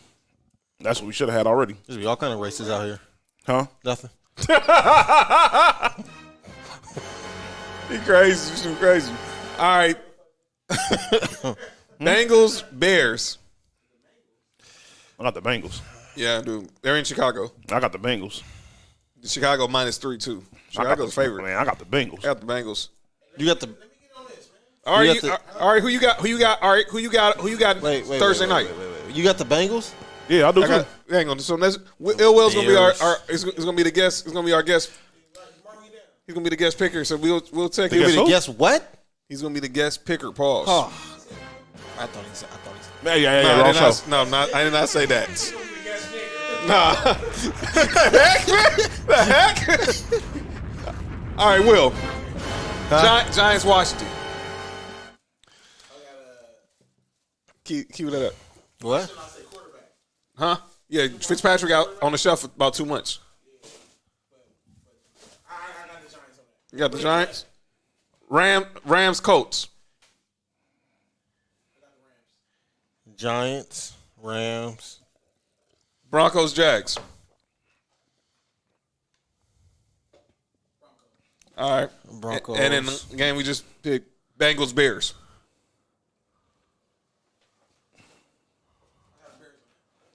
That's what we should have had already. There's be all kind of races out here. Huh? Nothing. He crazy. He's too crazy. All right. Bengals, Bears. I got the Bengals. Yeah, dude. They're in Chicago. I got the Bengals. Chicago minus 3 too. Chicago's favorite. Man, I got the Bengals. I got the Bengals. You got the. All right, You got all right. Who you got? All right, who you got? Wait, Thursday night. Wait. You got the Bengals? Yeah, I do too. Hang on. So that's Ill Will's gonna be Bears. it's gonna be the guest. It's gonna be our guest. He's gonna be the guest picker. So we'll take guess it. who? Guess what? He's gonna be the guest picker. Pause. Oh. I thought he said. Yeah, No, wrong show. I did not say that. Nah. the heck? All right, Will. Giants, Washington. Keep that up. What? Huh? Yeah, Fitzpatrick out on the shelf for about 2 months. You got the Giants? Rams, Colts. Giants, Rams. Broncos, Jags. All right. Broncos. And in the game we just picked, Bengals, Bears.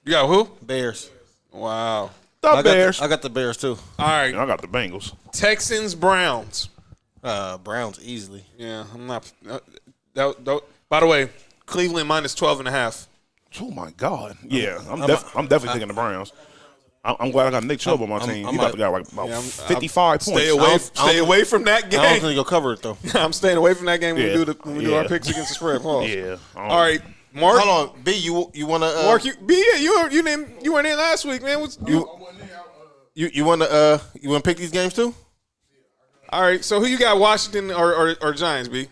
You got who? Bears. Wow. The Bears. I got the Bears too. All right. I got the Bengals. Texans, Browns. Browns easily. Yeah, I'm not. By the way, Cleveland minus 12.5. Oh my God! Yeah, I'm definitely taking the Browns. I'm glad I got Nick Chubb on my team. He about to got like about 55 points. Stay away from that game. I don't think he'll cover it though. I'm staying away from that game when Yeah. we do our picks against the spread. Pause. Yeah. All right, Mark. Hold on, B. You want to? Mark, you weren't in last week, man. You want to? You want to pick these games too? All right. So who you got? Washington or Giants? B.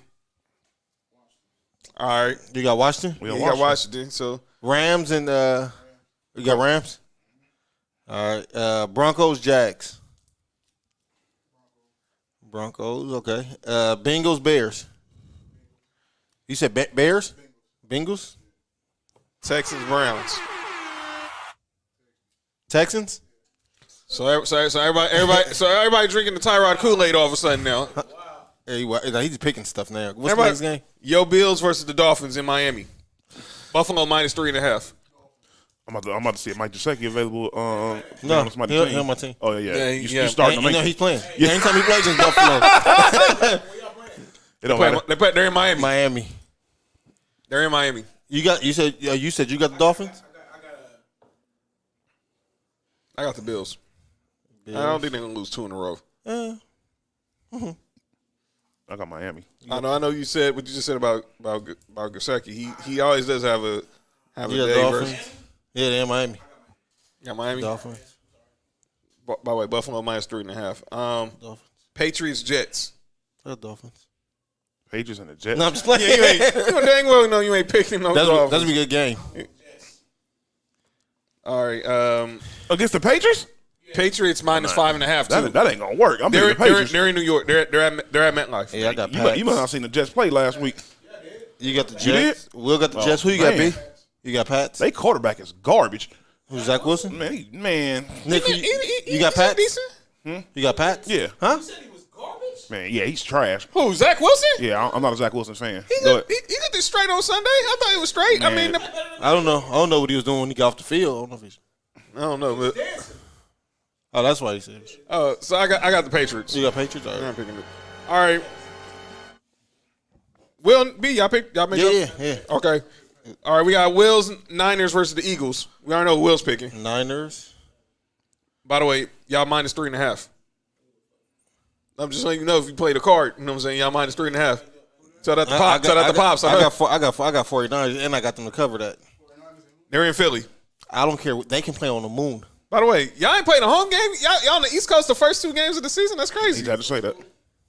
All right. You got Washington. You got Washington. So Rams and you got Rams. All right. Broncos, Jags. Broncos. Okay. Bengals, Bears. You said Bears. Bengals. Texans, Browns. Texans. So everybody drinking the Tyrod Kool-Aid all of a sudden now. Yeah, he's picking stuff now. What's the next game? Yo, Bills versus the Dolphins in Miami. Buffalo minus 3.5. I'm about to see if Mike Gesicki available. No, he's he'll on my team. Oh yeah. You yeah. starting to make he's playing. Yeah. Anytime he plays in Buffalo, it don't matter. They're in Miami. Miami. They're in Miami. You said you got the Dolphins. I got the Bills. I don't think they're gonna lose 2 in a row. I I got Miami. I know you said what you just said about Gesicki. He always does have a day Dolphins. versus. Yeah, they're in Miami. Got Miami. Dolphins. By the way, Buffalo -3.5. Dolphins. Patriots Jets. They're Dolphins. Patriots and the Jets. No, I'm just playing. Yeah, you ain't. You dang well know you ain't picking no Dolphins. That's a good game. All right. Against the Patriots? Patriots -5.5 too. That ain't gonna work. I'm picking the Patriots. They're in New York. They're at MetLife. Yeah, I got You Pats. must not seen the Jets play last week. You got the You Jets. did? Will got the Jets. Who you got, man. B? You got Pats. They quarterback is garbage. Who's Zach Wilson? Man. Nick, you got Pats? You got Pats? Yeah. Huh? Man, yeah, he's trash. Who? Zach Wilson? Yeah, I'm not a Zach Wilson fan. He Go got ahead. this straight on Sunday. I thought he was straight. Man. I mean, I don't know what he was doing when he got off the field. I don't know if he's. I don't know, but Oh, that's why he said. so I got the Patriots. You got Patriots? All I'm right. picking it. All right. Will B, y'all make Yeah. Okay. All right, we got Will's Niners versus the Eagles. We already know who Will's picking. Niners. By the way, y'all -3.5. I'm just letting you know if you play the card. You know what I'm saying? Y'all -3.5. Tell that to Pop. Tell that to Pops. I got 49ers, and I got them to cover that. They're in Philly. I don't care. They can play on the moon. By the way, y'all ain't played a home game. Y'all on the East Coast the first 2 games of the season. That's He crazy. had to say that.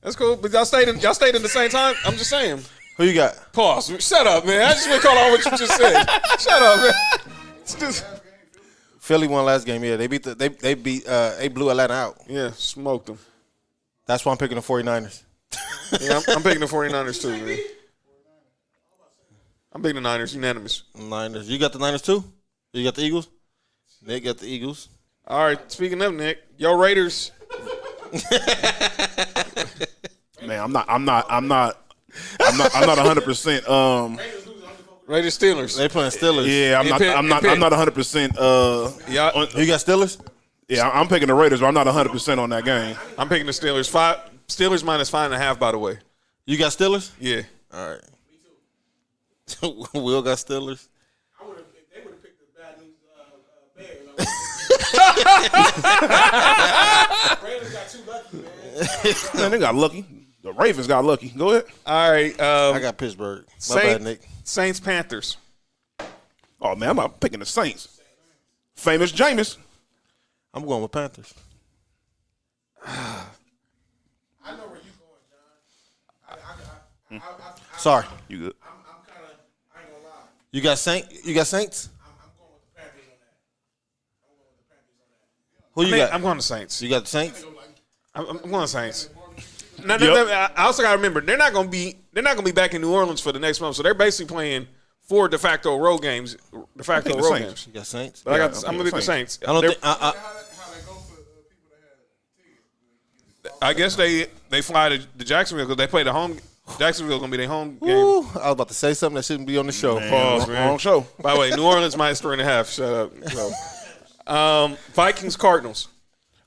That's cool. But y'all stayed in the same time. I'm just saying. Who you got? Pause. Shut up, man. I just want to call on what you just said. Shut up, man. It's just Philly won last game. Yeah, they blew Atlanta out. yeah, smoked them. That's why I'm picking the 49ers. Yeah, I'm picking the 49ers too, man. I'm picking the Niners, unanimous. Niners. You got the Niners too? You got the Eagles? Nick got the Eagles. All right. Speaking of Nick, yo Raiders. Man, I'm not 100%. Raiders Steelers. They playing Steelers. Yeah, I'm not 100%. Yeah, You got Steelers? Yeah, I'm picking the Raiders, but I'm not 100% on that game. I'm picking the Steelers. Steelers -5.5. By the way. You got Steelers? Yeah. All right. Will got Steelers. They would have picked the bad news Bears. Raiders got too lucky, man. Man, they got lucky. The Ravens got lucky. Go ahead. All right. I got Pittsburgh. My bad, Nick. Saints Panthers. Oh, man, I'm not picking the Saints. Famous Jameis. I'm going with Panthers. I know where you going, John. Sorry. You good? I'm kind of, I ain't gonna lie. You got Saints? I'm going with the Panthers on that. Who you got? I'm going to Saints. You got the Saints? I'm going to Saints. No, I also got to remember they're not going to be back in New Orleans for the next month, so they're basically playing 4 de facto road games. De facto the road Saints. games. You got Saints? But Yeah, I'm going to pick the Saints. I don't think. How they go for people that had tickets? I guess they fly to Jacksonville because they play the home. Jacksonville's going to be their home game. Ooh, I was about to say something that shouldn't be on the show. Pause, man. Wrong show. By the way, New Orleans -3.5. Shut up. So. Vikings Cardinals.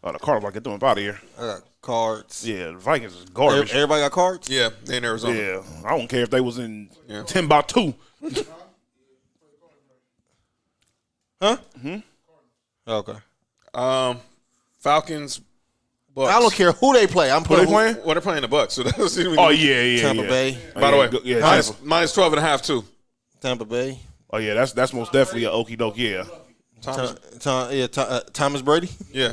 Oh, the Cardinals like get them up out of here. I got cards. Yeah, the Vikings is garbage. Everybody got cards? Yeah, they in Arizona. Yeah, I don't care if they was in Yeah. Timbuktu. Huh? Okay. Falcons. Bucks. I don't care who they play. I'm Who they playing. playing? Well, they're playing the Bucks. So that's Oh yeah. Tampa Bay. Oh, By the yeah, way, yeah, minus Tampa. -12.5 too. Tampa Bay. Oh yeah, that's most definitely a okie doke. Yeah, Thomas Brady. Yeah.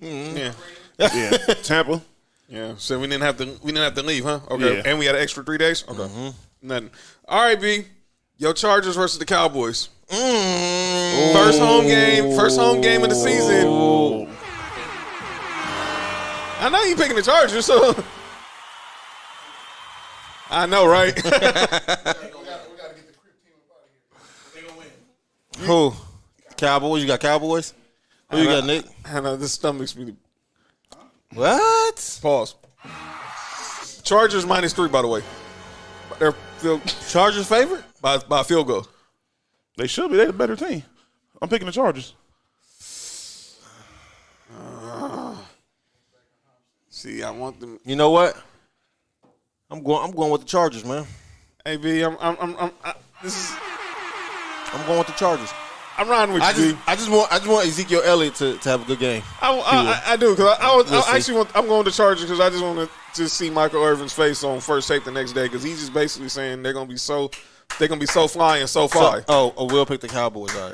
Yeah. yeah. Tampa. Yeah. So we didn't have to leave, huh? Okay. Yeah. And we had an extra 3 days. Okay. Nothing. All right, B. Yo, Chargers versus the Cowboys. First home game of the season. Oh, I know you picking the Chargers, so I know, right? We got to get the Crip team up out of here. They gonna win. Who? Cowboys. You got Cowboys? Who you got, Nick? I know this stomach's me. What? Pause. Chargers -3, by the way. They're Chargers favorite? by a field goal. they should be. They're the better team. I'm picking the Chargers. See, I want them. You know what? I'm going with the Chargers, man. Hey, B, I'm I'm going with the Chargers. I'm riding with you. I just want Ezekiel Elliott to have a good game. I do because We'll see. I'm going to Chargers because I just want to see Michael Irvin's face on first take the next day because he's just basically saying they're gonna be so fly and so fly. Will pick the Cowboys. All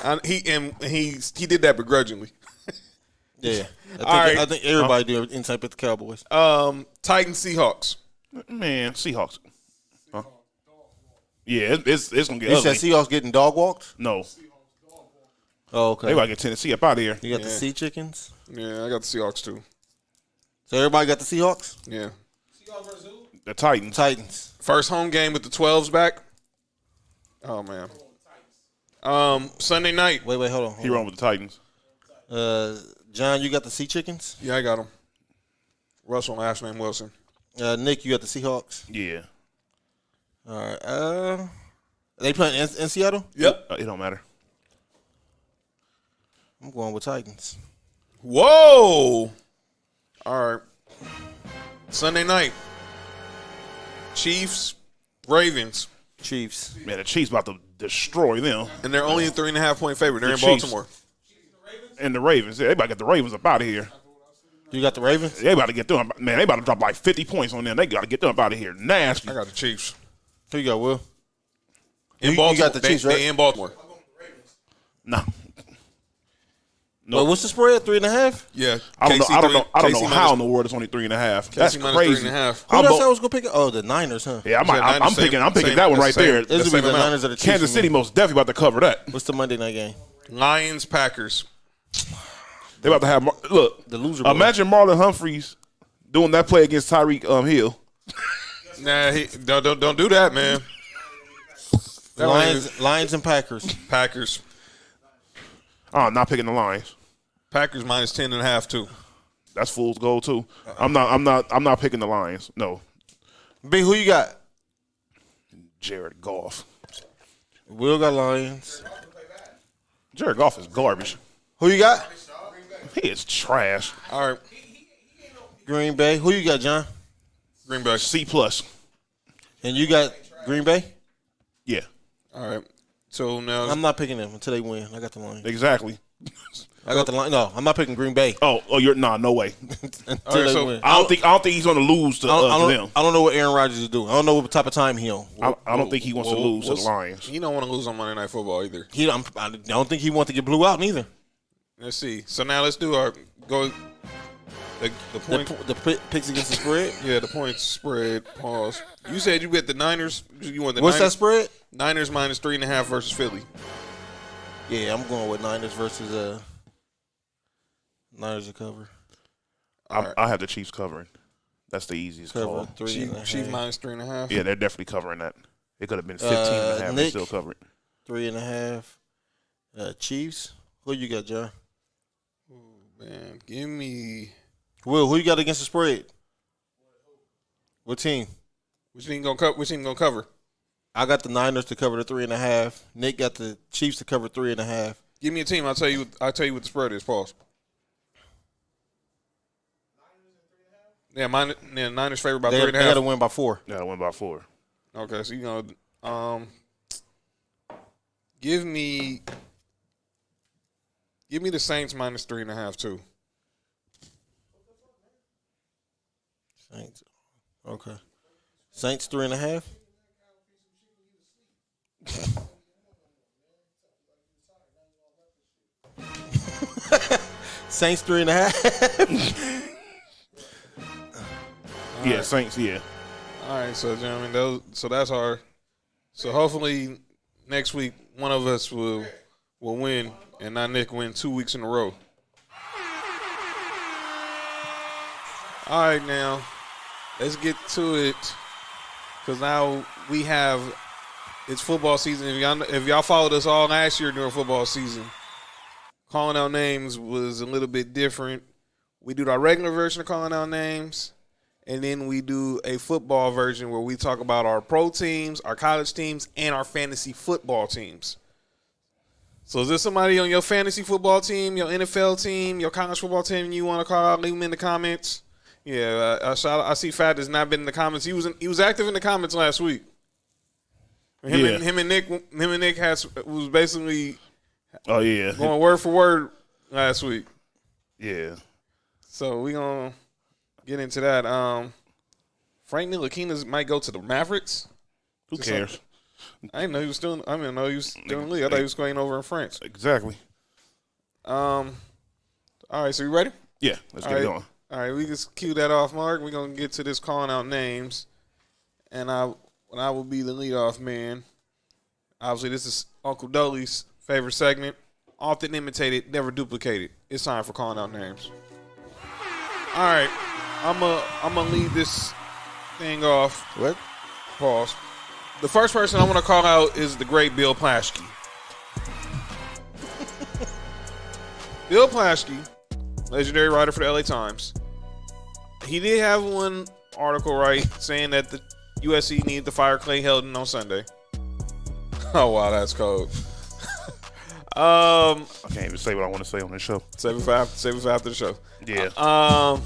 right. He did that begrudgingly. Yeah. I think everybody did inside pick the Cowboys. Titans Seahawks. Man, Seahawks. Huh? Yeah, it's gonna get You ugly. said Seahawks getting dog walked? No, Oh, okay. they gotta get Tennessee up out of here. You got the Sea Chickens? Yeah, I got the Seahawks too. So everybody got the Seahawks? Yeah. The Titans. Titans. First home game with the 12s back. Oh man. Sunday night. Wait, hold on. He wrong with the Titans. John, you got the Sea Chickens? Yeah, I got him. Russell and Ashley and Wilson. Nick, you got the Seahawks? Yeah. All right. Are they playing in Seattle? Yep. It don't matter. I'm going with Titans. Whoa. All right. Sunday night. Chiefs, Ravens. Chiefs. Man, the Chiefs about to destroy them. And they're only a 3.5-point favorite. They're The in Chiefs. Baltimore. And the Ravens. Yeah, they about to get the Ravens up out of here. You got the Ravens? They about to get them. Man, they about to drop like 50 points on them. They got to get them up out of here. Nasty. I got the Chiefs. Who you got, Will? In You Baltimore. got the Chiefs, right? They in Baltimore. No. Wait, what's the spread? 3.5? Yeah. I don't know. I don't know. I don't KC know how in the world it's only 3.5. That's minus crazy. 3.5. Who I'm did I bo- say I was going to pick? Oh, the Niners, huh? Yeah, Yeah, Niners, I'm picking same- that one right same- there. the This will be same the amount. Niners or the Chiefs. Kansas City most definitely about to cover that. What's the Monday night game? Lions, Packers. They about to have look. The loser bowl. Imagine Marlon Humphreys doing that play against Tyreek Hill. Nah, don't do that, man. That Lions and Packers. Packers. Oh, I'm not picking the Lions. Packers minus 10.5 too. That's fool's gold too. I'm not picking the Lions. No. B, who you got? Jared Goff. Will got Lions. Jared Goff is garbage. Who you got? He is trash. All right. Green Bay. Who you got, John? Green Bay. C+. And you got Green Bay? Yeah, All right. So now I'm not picking them until they win. I got the Lions. exactly. I got the Lions. No, I'm not picking Green Bay You're no way. until All right, they so win. I don't think he's going to lose to them. I don't know what Aaron Rodgers is doing. I don't know what type of time he on. I don't think he wants to lose to the Lions. You don't want to lose on Monday Night Football either. I don't think he wants to get blew out neither. Let's see. So now let's do our go. The point. The picks against the spread. Yeah, the points spread. Pause. You said you bet the Niners. You want the What's that Niners, spread? Niners minus 3.5 versus Philly. Yeah, I'm going with Niners versus Niners to cover. I have the Chiefs covering. That's the easiest Cover call. 3.5. Chief minus 3.5. Yeah, they're definitely covering that. It could have been 15 and a half. They Nick? still cover it. 3.5. Chiefs. Who you got, John? Man, give me. Will, who you got against the spread? What team? Which team gonna cover? Which team gonna cover? I got the Niners to cover the 3.5. Nick got the Chiefs to cover 3.5. Give me a team. I'll tell you. What the spread is. Pause. Yeah, Niners favored by They 3.5. got to win by 4. Yeah, I went by 4. Okay, so you know, give me the Saints minus 3.5 too. Saints. Okay. Saints 3.5. Saints 3.5. Yeah, Saints. Yeah, All right, so gentlemen, so that's our. So hopefully next week one of us will win, and not Nick win 2 weeks in a row. All right, now let's get to it, because now it's football season. If y'all followed us all last year during football season, calling out names was a little bit different. We do our regular version of calling out names, and then we do a football version where we talk about our pro teams, our college teams, and our fantasy football teams. So is there somebody on your fantasy football team, your NFL team, your college football team you want to call out? Leave them in the comments. Yeah, I see Fat has not been in the comments. He was active in the comments last week. Him and Nick was basically Oh yeah, Going word for word last week. yeah. So we gonna get into that. Frank Ntilikina might go to the Mavericks. Who cares? I didn't know he was still. I didn't know he was still in the league. I thought he was playing over in France. Exactly. All right, so you ready? Yeah, let's get it going. All right, we just cue that off, Mark. We're gonna get to this calling out names, and I will be the leadoff man. Obviously, this is Uncle Dolly's favorite segment. Often imitated, never duplicated. It's time for calling out names. All right, I'm gonna lead this thing off. What? Pause. The first person I want to call out is the great Bill Plaschke. Bill Plaschke, legendary writer for the LA Times. He did have one article right saying that the USC needed to fire Clay Helton on Sunday. Oh wow, that's cold. I can't even say what I want to say on this show. Save it for after the show. Yeah.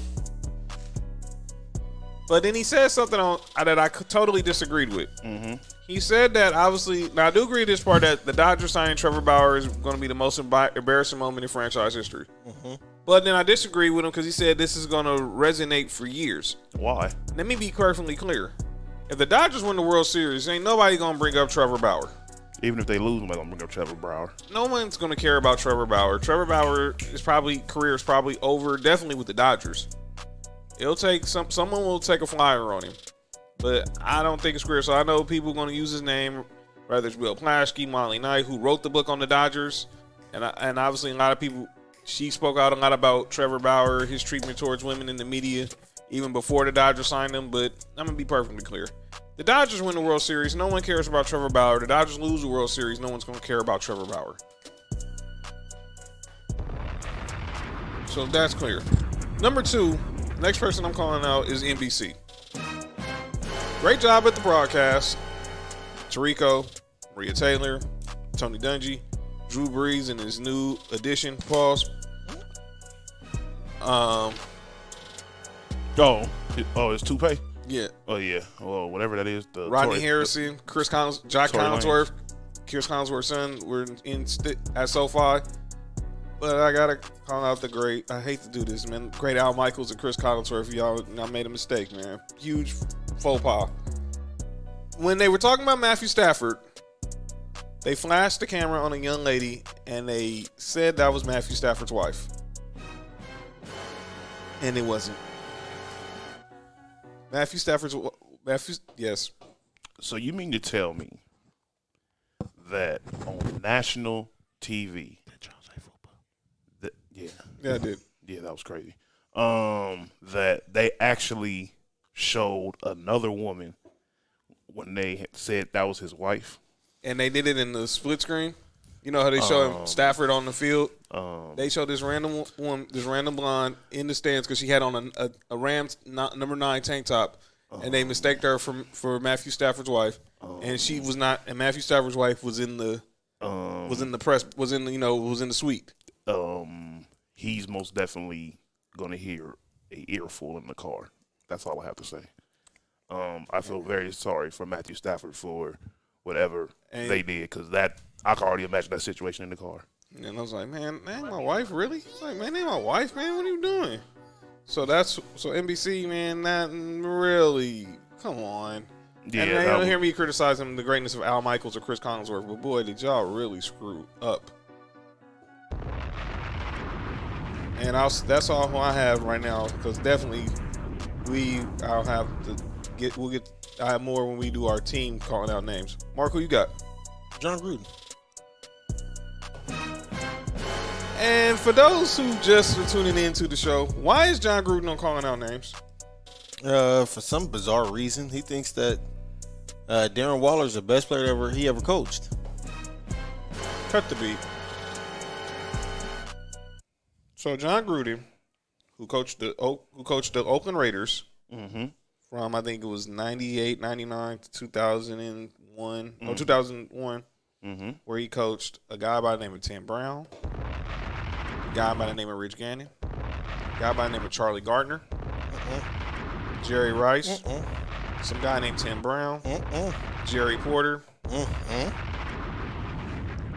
But then he said something that I totally disagreed with. Mm-hmm. He said that obviously, now I do agree with this part that the Dodgers signing Trevor Bauer is going to be the most embarrassing moment in franchise history. Mm-hmm. But then I disagree with him because he said this is going to resonate for years. Why? Let me be perfectly clear. If the Dodgers win the World Series, ain't nobody going to bring up Trevor Bauer. Even if they lose, I'm gonna bring up Trevor Bauer. No one's going to care about Trevor Bauer. Trevor Bauer career is probably over, definitely with the Dodgers. It'll take someone will take a flyer on him, but I don't think it's career. So I know people are going to use his name, whether it's Bill Plaschke, Molly Knight, who wrote the book on the Dodgers, and obviously a lot of people. She spoke out a lot about Trevor Bauer, his treatment towards women in the media, even before the Dodgers signed him. But I'm gonna be perfectly clear: the Dodgers win the World Series, no one cares about Trevor Bauer. The Dodgers lose the World Series, no one's going to care about Trevor Bauer. So that's clear. Number two. Next person I'm calling out is NBC. Great job at the broadcast. Tirico, Maria Taylor, Tony Dungy, Drew Brees and his new addition. Pause. It's Toupee? Yeah. Oh, yeah. Well, whatever that is. Rodney Harrison, Jack Collinsworth, Chris Collinsworth's son were at SoFi. But I gotta call out the great. I hate to do this, man. Great Al Michaels and Chris Collinsworth. Y'all made a mistake, man. Huge faux pas. When they were talking about Matthew Stafford, they flashed the camera on a young lady and they said that was Matthew Stafford's wife, and it wasn't. Yes. So you mean to tell me that on national TV? Yeah, I did. Yeah, that was crazy. That they actually showed another woman when they said that was his wife. And they did it in the split screen. You know how they show Stafford on the field? They showed this random woman, this random blonde in the stands because she had on a Rams number 9 tank top, and they mistaked her for Matthew Stafford's wife, and she was not. And Matthew Stafford's wife was in the suite. He's most definitely going to hear an earful in the car. That's all I have to say. I feel very sorry for Matthew Stafford for whatever they did, because I can already imagine that situation in the car. And I was like, man, that ain't my wife, really? It's like, man, that ain't my wife, man. What are you doing? So NBC, man, that really, come on. Yeah, and they don't hear me criticizing the greatness of Al Michaels or Chris Collinsworth, but boy, did y'all really screw up. And that's all I have right now, because definitely I have more when we do our team calling out names. Mark, who you got? John Gruden. And for those who just are tuning into the show, why is John Gruden on calling out names? For some bizarre reason, he thinks that Darren Waller is the best player he ever coached. Cut the beat. So John Gruden, who coached the Oakland Raiders from, I think it was 98, 99 to 2001, 2001, where he coached a guy by the name of Tim Brown, a guy by the name of Rich Gannon, a guy by the name of Charlie Gardner, Jerry Rice, some guy named Tim Brown, Jerry Porter,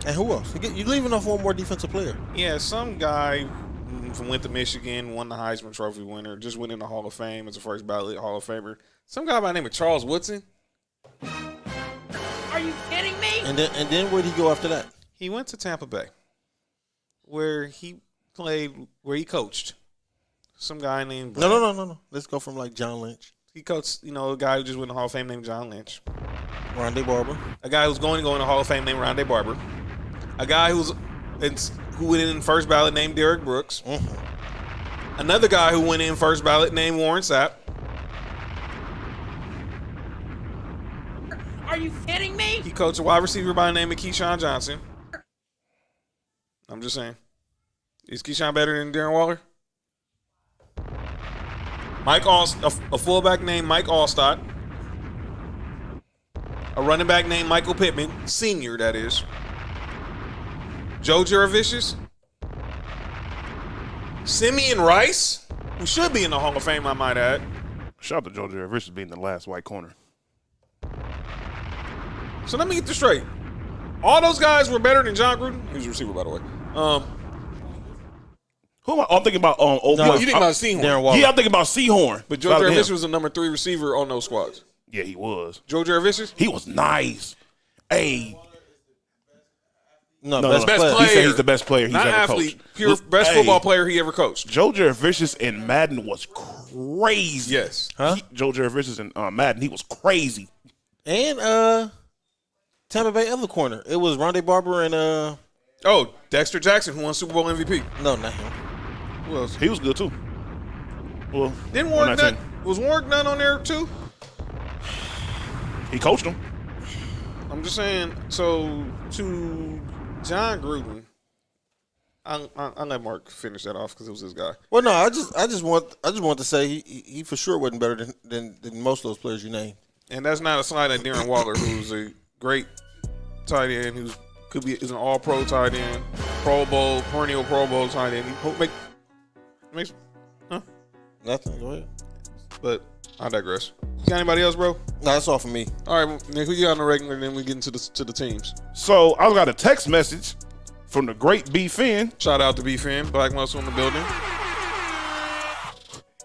And who else? You leaving off one more defensive player. Yeah, some guy from went to Michigan, won the Heisman Trophy winner, just went in the Hall of Fame as a first ballot Hall of Famer. Some guy by the name of Charles Woodson. Are you kidding me? And then where'd he go after that? He went to Tampa Bay, where he coached. Some guy named No. Let's go from like John Lynch, He coached, a guy who just went in the Hall of Fame named John Lynch. Rondé Barber. A guy who's going to go in the Hall of Fame named Rondé Barber. A guy who went in first ballot named Derek Brooks. Mm-hmm. Another guy who went in first ballot named Warren Sapp. Are you kidding me? He coached a wide receiver by the name of Keyshawn Johnson. I'm just saying. Is Keyshawn better than Darren Waller? A fullback named Mike Allstott. A running back named Michael Pittman, senior, that is. Joe Juravicius. Simeon Rice, who should be in the Hall of Fame, I might add. Shout out to Joe Juravicius being the last white corner. So let me get this straight. All those guys were better than John Gruden. He was a receiver, by the way. Who am I? Oh, I'm thinking about old You boy. think about Sehorn. Darren Waller. Yeah, I'm thinking about Sehorn. But Joe Shout out to Juravicius him. was the number 3 receiver on those squads. Yeah, he was. Joe Juravicius? He was nice. Hey, No, no, best He player. said he's the best player he's Not ever athlete, coached. pure Look, best hey, football player he ever coached. Joe Juravicius in Madden was crazy. Yes. Huh? Joe Juravicius in Madden, he was crazy. And Tampa Bay other corner. It was Rondé Barber and Oh, Dexter Jackson, who won Super Bowl MVP. no, not him. Who else? He was good too. Well, Didn't on Warwick that Nunn? team. Was Warwick Nunn on there too? He coached him. I'm just saying. So to John Gruden, I'll let Mark finish that off because it was his guy. Well, no, I just want to say he for sure wasn't better than most of those players you named. And that's not a slide at Darren Waller, who's a great tight end, is an All-Pro tight end, Pro Bowl, perennial Pro Bowl tight end. Makes, Nothing. Go ahead. but I digress. You got anybody else, bro? No, that's all for me. All right, Nick, who you got on the regular? Then we get into the teams. So I got a text message from the great B Finn. Shout out to B-Fin, Black Muscle in the building.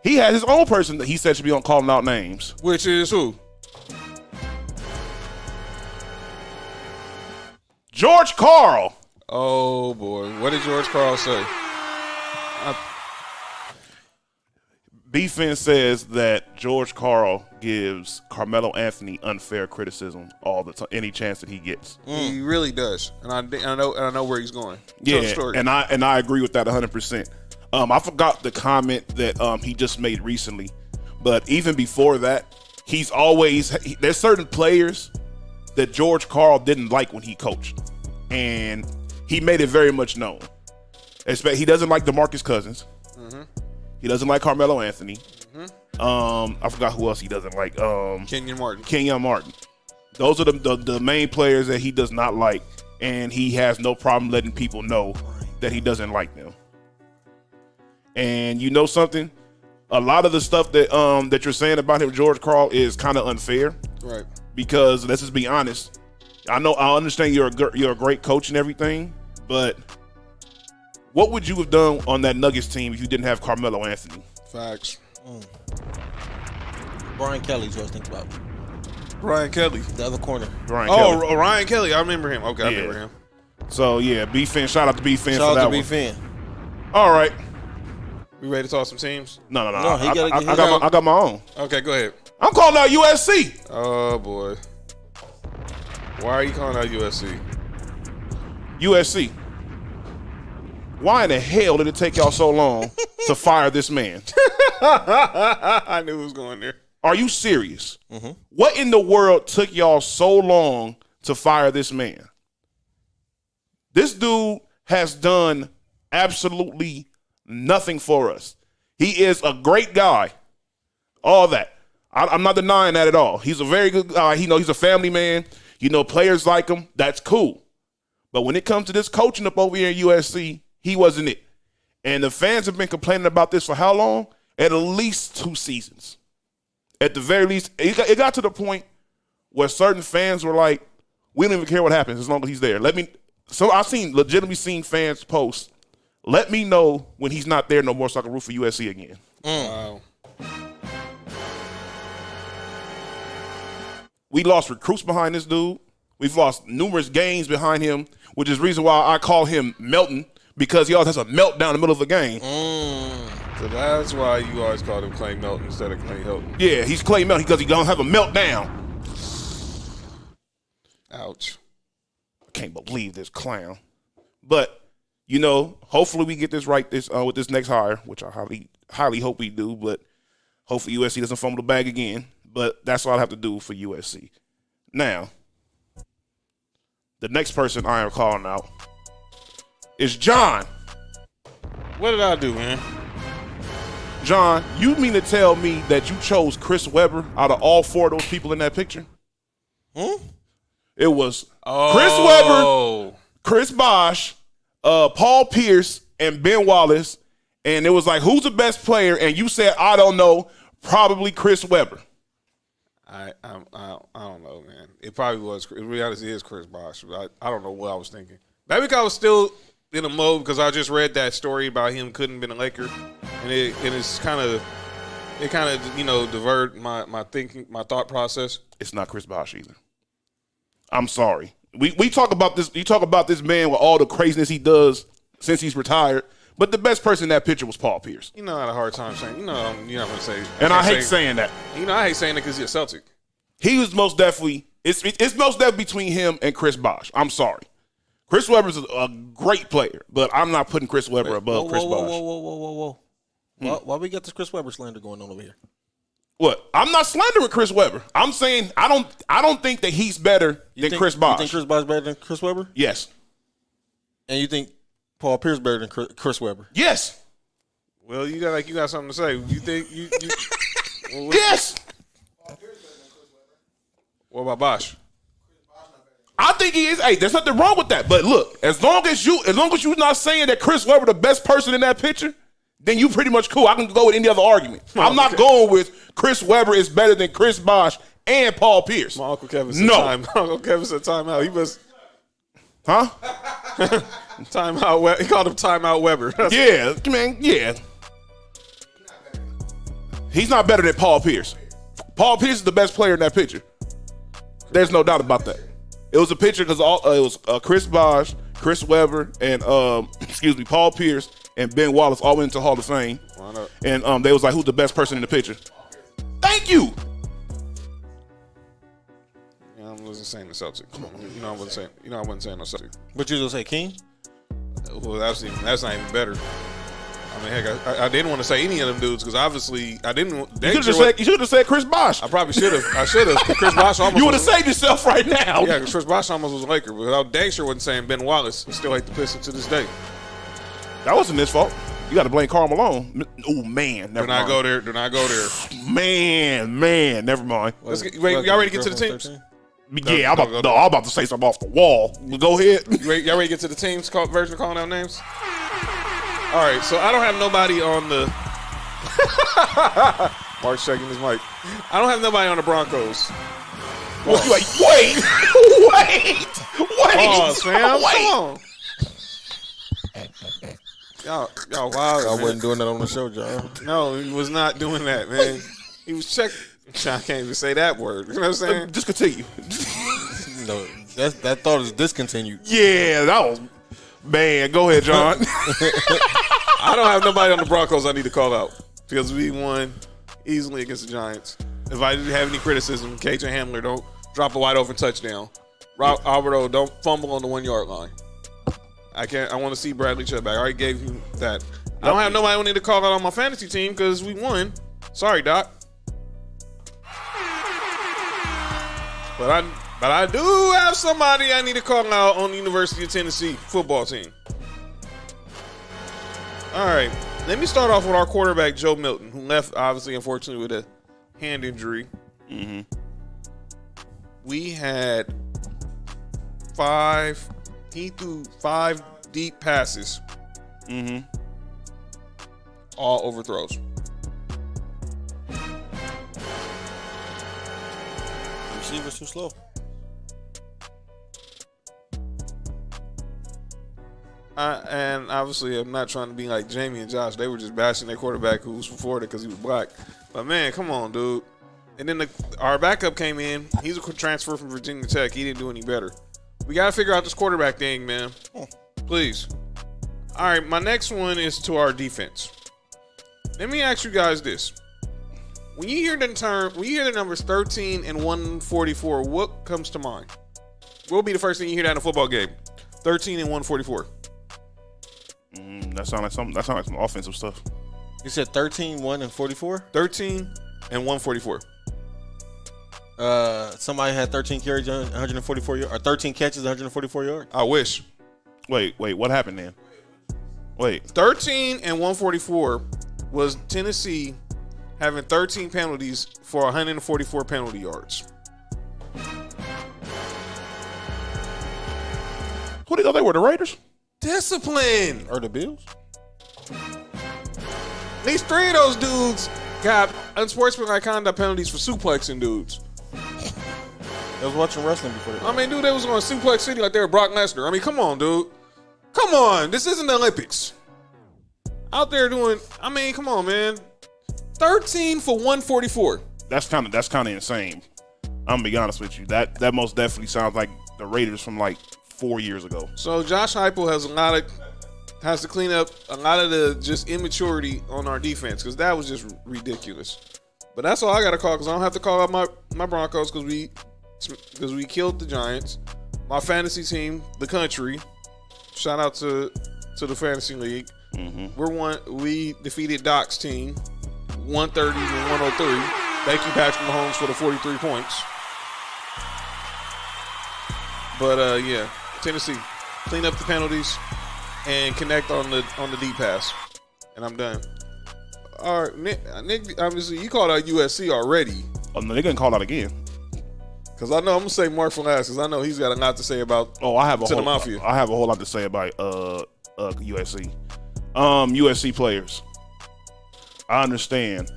He had his own person that he said should be on calling out names. Which is who? George Carl. Oh boy, what did George Carl say? B Finn says that George Carl gives Carmelo Anthony unfair criticism all the time, any chance that he gets. He really does, and I know where he's going. Tell the Yeah, story. and I agree with that 100%. I forgot the comment that he just made recently, but even before that, he's always there's certain players that George Carl didn't like when he coached, and he made it very much known. He doesn't like DeMarcus Cousins. He doesn't like Carmelo Anthony. I forgot who else he doesn't like. Kenyon Martin. Kenyon Martin. Those are the main players that he does not like, and he has no problem letting people know that he doesn't like them. And you know something? A lot of the stuff that you're saying about him, George Carl, is kind of unfair. Right. Because let's just be honest. I understand you're a great coach and everything, but what would you have done on that Nuggets team if you didn't have Carmelo Anthony? Facts. Brian Kelly's what I was thinking about. Ryan Kelly. The other corner. Brian Oh, Kelly. Ryan Kelly. I remember him. Okay, I Yeah. remember him. So yeah, B Fin. Shout out to B Fin for Shout that out to one. B Finn. All right. We ready to talk some teams? No. No, he gotta- I got my own. Okay, go ahead. I'm calling out USC. Oh boy. Why are you calling out USC? USC. Why in the hell did it take y'all so long to fire this man? I knew it was going there. Are you serious? What in the world took y'all so long to fire this man? This dude has done absolutely nothing for us. He is a great guy. All that. I'm not denying that at all. He's a very good guy. He's a family man. Players like him. That's cool. But when it comes to this coaching up over here at USC, he wasn't it. And the fans have been complaining about this for how long? At least 2 seasons. At the very least, it got to the point where certain fans were like, we don't even care what happens as long as he's there. So I've legitimately seen fans post, let me know when he's not there no more so I can root for USC again. Wow. We lost recruits behind this dude. We've lost numerous games behind him, which is the reason why I call him Melton, because he always has a meltdown in the middle of the game. So that's why you always called him Clay Melton instead of Clay Helton. Yeah, he's Clay Melton because he don't have a meltdown. Ouch. I can't believe this clown. But, hopefully we get this right with this next hire, which I highly hope we do, but hopefully USC doesn't fumble the bag again. But that's all I have to do for USC. Now, the next person I am calling out is John. What did I do, man? John, you mean to tell me that you chose Chris Webber out of all four of those people in that picture? It was Chris Webber, Chris Bosh, Paul Pierce, and Ben Wallace. And it was like, who's the best player? And you said, I don't know, probably Chris Webber. I don't know, man. It probably was. In reality, it is Chris Bosh. I don't know what I was thinking. Maybe because I was still in a mode because I just read that story about him couldn't have been a Laker, and it's kind of diverted my thinking, my thought process. It's not Chris Bosh either. I'm sorry. We talk about this. You talk about this man with all the craziness he does since he's retired. But the best person in that picture was Paul Pierce. I had a hard time saying. You're not going to say. And I hate saying that. I hate saying it because he's a Celtic. He was most definitely. It's most definitely between him and Chris Bosh. I'm sorry. Chris Webber's a great player, but I'm not putting Chris Webber above Chris Bosh. Whoa. Why we got this Chris Webber slander going on over here? What? I'm not slandering Chris Webber. I'm saying I don't think that he's better than Chris Bosh. You think Chris Bosh better than Chris Webber? Yes. And you think Paul Pierce better than Chris Webber? Yes. Well, you got something to say. You think you yes. What about Bosh? I think he is. Hey, there's nothing wrong with that. But look, as long as you're not saying that Chris Webber the best person in that picture, then you pretty much cool. I can go with any other argument. I'm not going with Chris Webber is better than Chris Bosh and Paul Pierce. My Uncle Kevin said No. Uncle Kevin said timeout. He was Huh? timeout. He called him timeout Webber. Yeah, man. Yeah. He's not better than Paul Pierce. Paul Pierce is the best player in that picture. There's no doubt about that. It was a picture because it was Chris Bosh, Chris Webber, and Paul Pierce and Ben Wallace all went into Hall of Fame. And they was like, who's the best person in the picture? Thank you. I wasn't saying the Celtics. Come on, I wasn't saying the Celtics. But you gonna say King? Well, that's not even better. I mean, heck, I didn't want to say any of them dudes because obviously I didn't. You should have said Chris Bosh. I probably should have. I should have. Chris Bosh almost. You would have saved yourself right now. Yeah, because Chris Bosh almost was a Laker, but I dang sure wasn't saying Ben Wallace. I still hate the Pistons to this day. That wasn't his fault. You got to blame Karl Malone. Oh man, never mind. Do not go there. Man, never mind. Let's get. Wait, y'all ready to get to the teams? Yeah, I'm about to say something off the wall. Go ahead. Y'all ready to get to the teams version of calling out names? All right, so I don't have nobody on the Mark shaking his mic. I don't have nobody on the Broncos. Wait. Pause, fam. Come on. Y'all wild. I wasn't doing that on the show, John. No, he was not doing that, man. He was checking. I can't even say that word. You know what I'm saying? Just continue. No, that thought is discontinued. Yeah, that was man. Go ahead, John. I don't have nobody on the Broncos I need to call out because we won easily against the Giants. If I didn't have any criticism, KJ Hamler don't drop a wide open touchdown. Alberto don't fumble on the 1 yard line. I want to see Bradley Chubb back. I already gave you that. I don't have nobody I need to call out on my fantasy team because we won. Sorry, Doc. But I do have somebody I need to call out on the University of Tennessee football team. All right, let me start off with our quarterback, Joe Milton, who left, obviously, unfortunately, with a hand injury. Mm-hmm. We had he threw 5 deep passes. Mm-hmm. All overthrows. Receivers too slow. And obviously, I'm not trying to be like Jamie and Josh. They were just bashing their quarterback who was from Florida because he was black. But man, come on, dude. And then our backup came in. He's a transfer from Virginia Tech. He didn't do any better. We got to figure out this quarterback thing, man. Please. All right, my next one is to our defense. Let me ask you guys this. When you hear the numbers 13 and 144, what comes to mind? What will be the first thing you hear that in a football game? 13 and 144. That sounds like some offensive stuff. You said 13, 1, and 44? 13 and 144. Somebody had 13 carries, 144 yards, or 13 catches, 144 yards. I wish. Wait, what happened then? Wait. 13 and 144 was Tennessee having 13 penalties for 144 penalty yards. Who did they were? The Raiders? Discipline. Or the Bills? These three of those dudes got unsportsmanlike conduct penalties for suplexing dudes. I was watching wrestling before that. I mean, dude, they was going to suplex City like they were Brock Lesnar. I mean, come on, dude. Come on. This isn't the Olympics. Out there doing, I mean, come on, man. 13 for 144. That's kind of insane. I'm gonna be honest with you. That most definitely sounds like the Raiders from like 4 years ago. So Josh Heupel has to clean up a lot of the just immaturity on our defense because that was just ridiculous. But that's all I got to call because I don't have to call out my Broncos because we killed the Giants. My fantasy team, the country. Shout out to the fantasy league. Mm-hmm. We defeated Doc's team, 130 to 103. Thank you, Patrick Mahomes, for the 43 points. But yeah, Tennessee, clean up the penalties and connect on the deep pass, and I'm done. All right, Nick, obviously you called out USC already. Oh no, they're gonna call out again. Cause I know I'm gonna say Mark for last, cause I know he's got a lot to say about. Oh, I have the Mafia. I have a whole lot to say about USC. USC players. I understand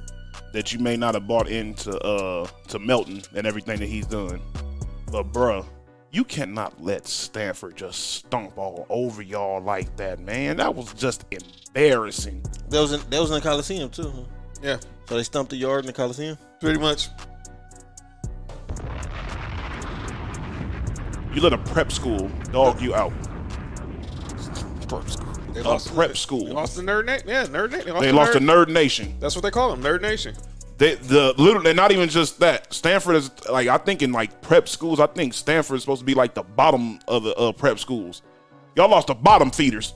that you may not have bought into to Melton and everything that he's done, but bruh, you cannot let Stanford just stomp all over y'all like that, man. That was just embarrassing. That was in the Coliseum too. Huh? Yeah, so they stumped the yard in the Coliseum. Pretty much. You let a prep school dog you out. Prep school. They Prep school. They lost to Nerd Nation. Yeah, Nerd Nation. They lost to Nerd Nation. That's what they call them, Nerd Nation. They're not even just that. Stanford is like, I think in like prep schools, I think Stanford is supposed to be like the bottom of the prep schools. Y'all lost the bottom feeders.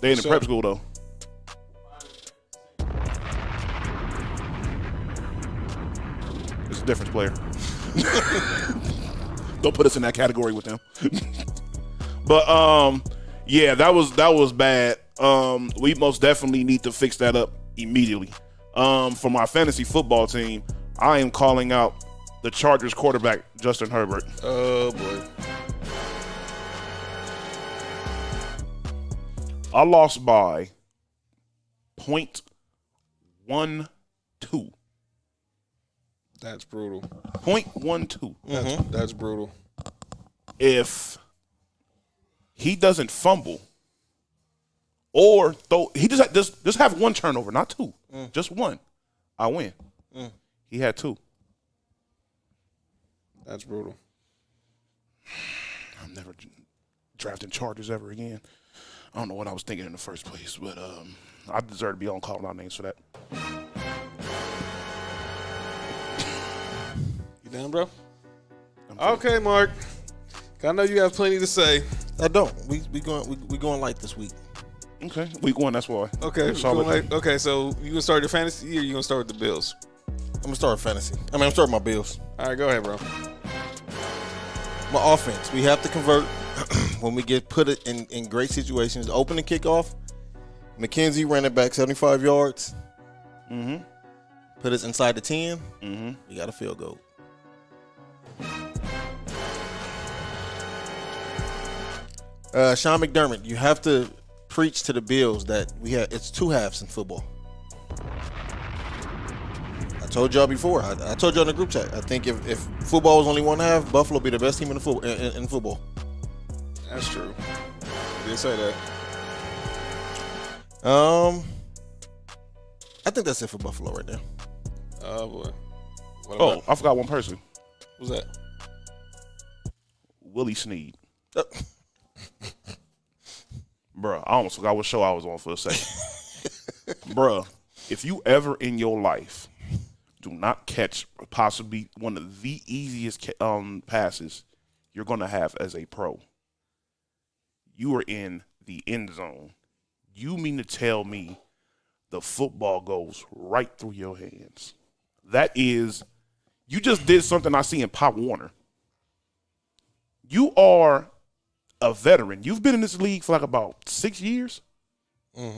They in the prep school though. It's a difference, player. Don't put us in that category with them. But yeah, that was bad. We most definitely need to fix that up immediately. For my fantasy football team, I am calling out the Chargers quarterback, Justin Herbert. Oh boy. I lost by 0.12. That's brutal. 0.12. That's brutal. If he doesn't fumble or throw, he just have one turnover, not two, just one, I win. He had two. That's brutal. I'm never drafting Chargers ever again. I don't know what I was thinking in the first place, but I deserve to be on calling out names for that. You down, bro? Okay, Mark. I know you have plenty to say. I don't. We going light this week. Okay, week one. That's why. Okay, okay. So you gonna start the fantasy, or you gonna start with the Bills? I'm gonna start with fantasy. I'm starting my Bills. All right, go ahead, bro. My offense. We have to convert when we get put in great situations. Open and kickoff. McKenzie ran it back 75 yards. Put us inside the 10. You got a field goal. Sean McDermott, you have to preach to the Bills that it's two halves in football. I told y'all before. I told y'all in the group chat. I think if football was only one half, Buffalo would be the best team in football. That's true. I did say that. I think that's it for Buffalo right now. Oh boy. What Oh, about, I forgot one person. who's that? Willie Snead. Uh, Bruh, I almost forgot what show I was on for a second. Bruh, if you ever in your life do not catch possibly one of the easiest passes you're going to have as a pro, you are in the end zone. You mean to tell me the football goes right through your hands? That is, you just did something I see in Pop Warner. You are a veteran. You've been in this league for like about 6 years,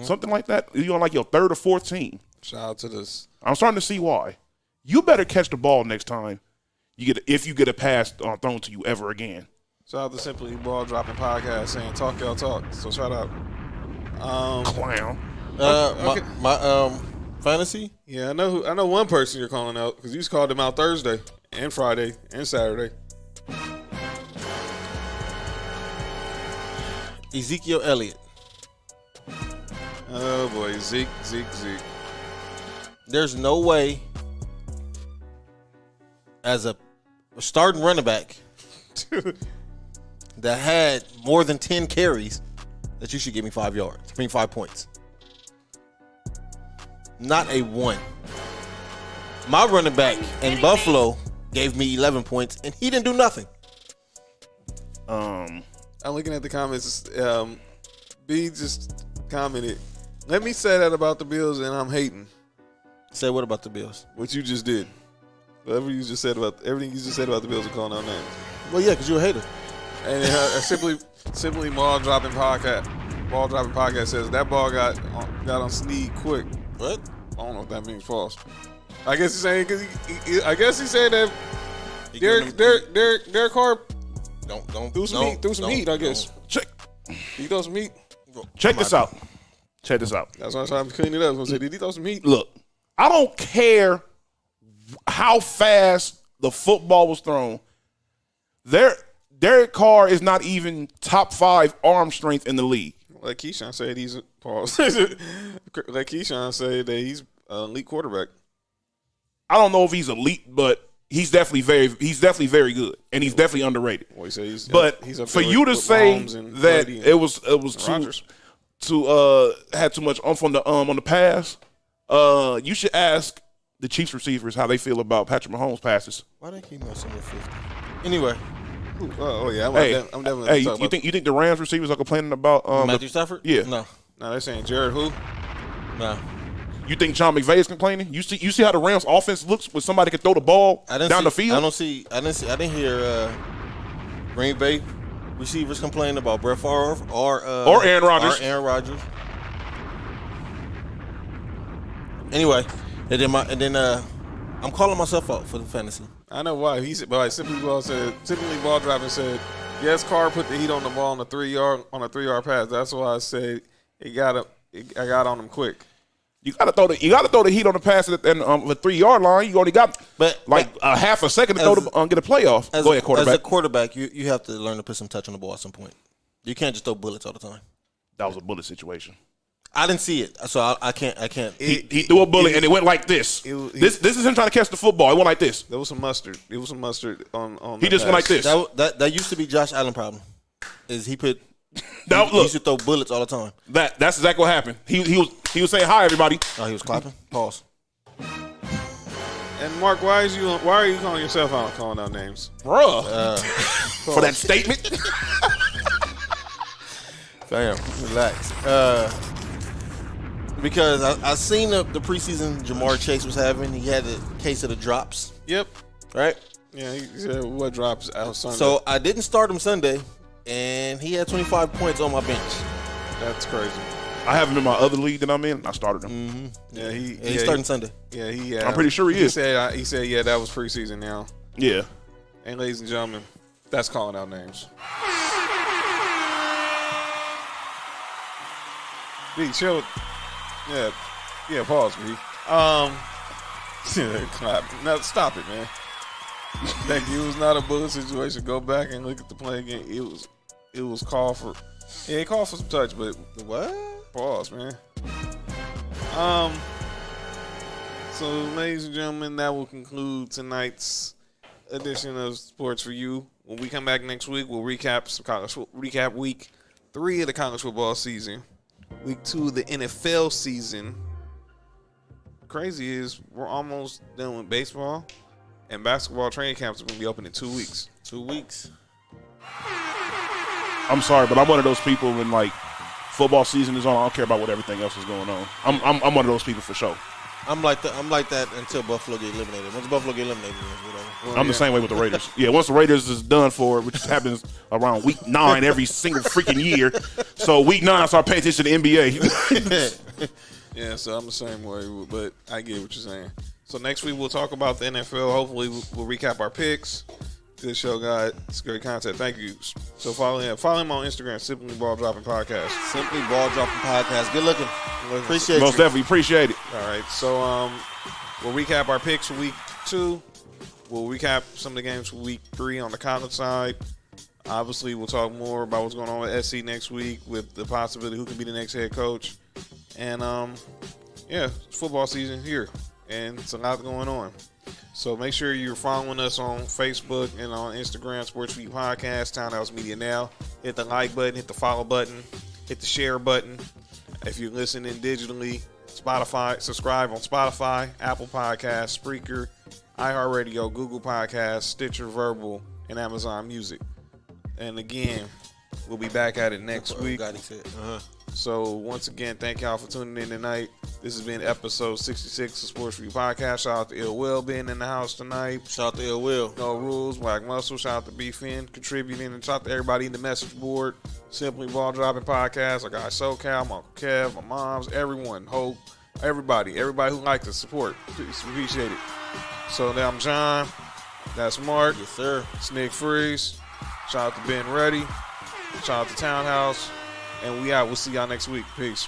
something like that. You're on like your third or fourth team. Shout out to this. I'm starting to see why. You better catch the ball next time if you get a pass thrown to you ever again. Shout out to Simply Ball Dropping Podcast saying talk y'all talk. So shout out. Clown. Okay. My fantasy. Yeah, I know one person you're calling out because you just called him out Thursday and Friday and Saturday. Ezekiel Elliott. Oh boy, Zeke. There's no way, as a starting running back that had more than 10 carries, that you should give me 5 yards. I mean 5 points. Not a one. My running back in Buffalo gave me 11 points, and he didn't do nothing. I'm looking at the comments. B just commented, "Let me say that about the Bills, and I'm hating." Say what about the Bills? What you just did. Everything you just said about the Bills are calling out names. Well, yeah, because you're a hater. And simply ball dropping podcast. Ball dropping podcast says that ball got on Snead quick. What? I don't know if that means false. I guess he's saying because I guess he said that Derek Carr Don't threw some heat. I guess Check he throw some heat. this out. Check this out. That's why I'm trying to clean it up. I was gonna say, did he throw some heat? Look, I don't care how fast the football was thrown. Derek Carr is not even top 5 arm strength in the league. Like Keyshawn said, he's pause. Like Keyshawn said that he's an elite quarterback. I don't know if he's elite, but he's definitely very good, and he's definitely underrated. Well, he said he's up for there you to with say Mahomes and that Brady it was Rodgers. had too much oomph on the pass, you should ask the Chiefs receivers how they feel about Patrick Mahomes' passes. Why they keep messing with 50? Anyway, Oh yeah, I'm definitely. Hey, talking you about, think the Rams receivers are complaining about Matthew Stafford? Yeah. No. No, they're saying Jared who? No. You think Sean McVay is complaining? You see how the Rams offense looks when somebody can throw the ball down the field? I didn't hear Green Bay receivers complaining about Brett Favre or Aaron Rodgers. Anyway, and then I'm calling myself out for the fantasy. I know why. He said, but Simply Ball Dropping said, yes, Carr put the heat on the ball on a 3-yard pass. That's why I said I got on him quick. You gotta throw the heat on the pass at the 3-yard line. You only got a half a second to get a playoff. Go ahead, quarterback. As a quarterback, you have to learn to put some touch on the ball at some point. You can't just throw bullets all the time. That was a bullet situation. I didn't see it, so I can't. He threw a bullet and it went like this. This is him trying to catch the football. It went like this. There was some mustard. It was some mustard on. He just went like this. That used to be Josh Allen's problem. Is he put? He Look, used to throw bullets all the time. that's exactly what happened. He was saying hi everybody. Oh, he was clapping. Pause. And Mark, why are you calling yourself out, calling out names, Bruh. For that statement. Fam, relax. Because I seen the preseason Jamar Chase was having. He had a case of the drops. Yep. Right? Yeah, he said what drops out Sunday. So I didn't start him Sunday, and he had 25 points on my bench. That's crazy. I have him in my other league that I'm in. I started him. Mm-hmm. Yeah, he's starting Sunday. Yeah, I'm pretty sure he is. He said, yeah, that was preseason now. Yeah. And ladies and gentlemen, that's calling out names. B, chill. Yeah, pause, B. Clap. No, stop it, man. Thank you. It was not a bullet situation. Go back and look at the play again. it was called for. Yeah, it called for some touch, but What? pause, man. So, ladies and gentlemen, that will conclude tonight's edition of Sports for You. When we come back next week, we'll recap week 3 of the college football season, week 2 of the NFL season. Crazy is we're almost done with baseball, and basketball training camps are going to be open in 2 weeks. 2 weeks. I'm sorry, but I'm one of those people when like football season is on. I don't care about what everything else is going on. I'm one of those people for sure. I'm like that until Buffalo get eliminated. Once Buffalo get eliminated, whatever. Well, I'm the same way with the Raiders. Yeah, once the Raiders is done for, which happens around week 9 every single freaking year. So week 9, I start paying attention to the NBA. Yeah, so I'm the same way, but I get what you're saying. So next week we'll talk about the NFL. Hopefully we'll recap our picks. Good show, guys. It's great content. Thank you. So follow him on Instagram, Simply Ball Dropping Podcast. Simply Ball Dropping Podcast. Good looking. Appreciate Most you. definitely appreciate it. All right, so we'll recap our picks for week 2. We'll recap some of the games for week 3 on the college side. Obviously, we'll talk more about what's going on with SC next week with the possibility who can be the next head coach. And, yeah, it's football season here, and it's a lot going on. So make sure you're following us on Facebook and on Instagram, Sports Week Podcast, Townhouse Media Now. Hit the like button, hit the follow button, hit the share button. If you're listening digitally, Spotify, subscribe on Spotify, Apple Podcasts, Spreaker, iHeartRadio, Google Podcasts, Stitcher Verbal, and Amazon Music. And again, we'll be back at it next week. So once again, thank y'all for tuning in tonight. This has been episode 66 of Sports Review Podcast. Shout out to Ill Will being in the house tonight. Shout out to Ill Will. No Rules, Black Muscle. Shout out to B-Fin contributing. And shout out to everybody in the message board. Simply Ball Dropping Podcast. I got SoCal, my Uncle Kev, my moms, everyone. Hope, everybody who likes the support. Please appreciate it. So now I'm John. That's Mark. Yes, sir. It's Nick Freeze. Shout out to Ben Reddy. Shout out to Townhouse. And we out. We'll see y'all next week. Peace.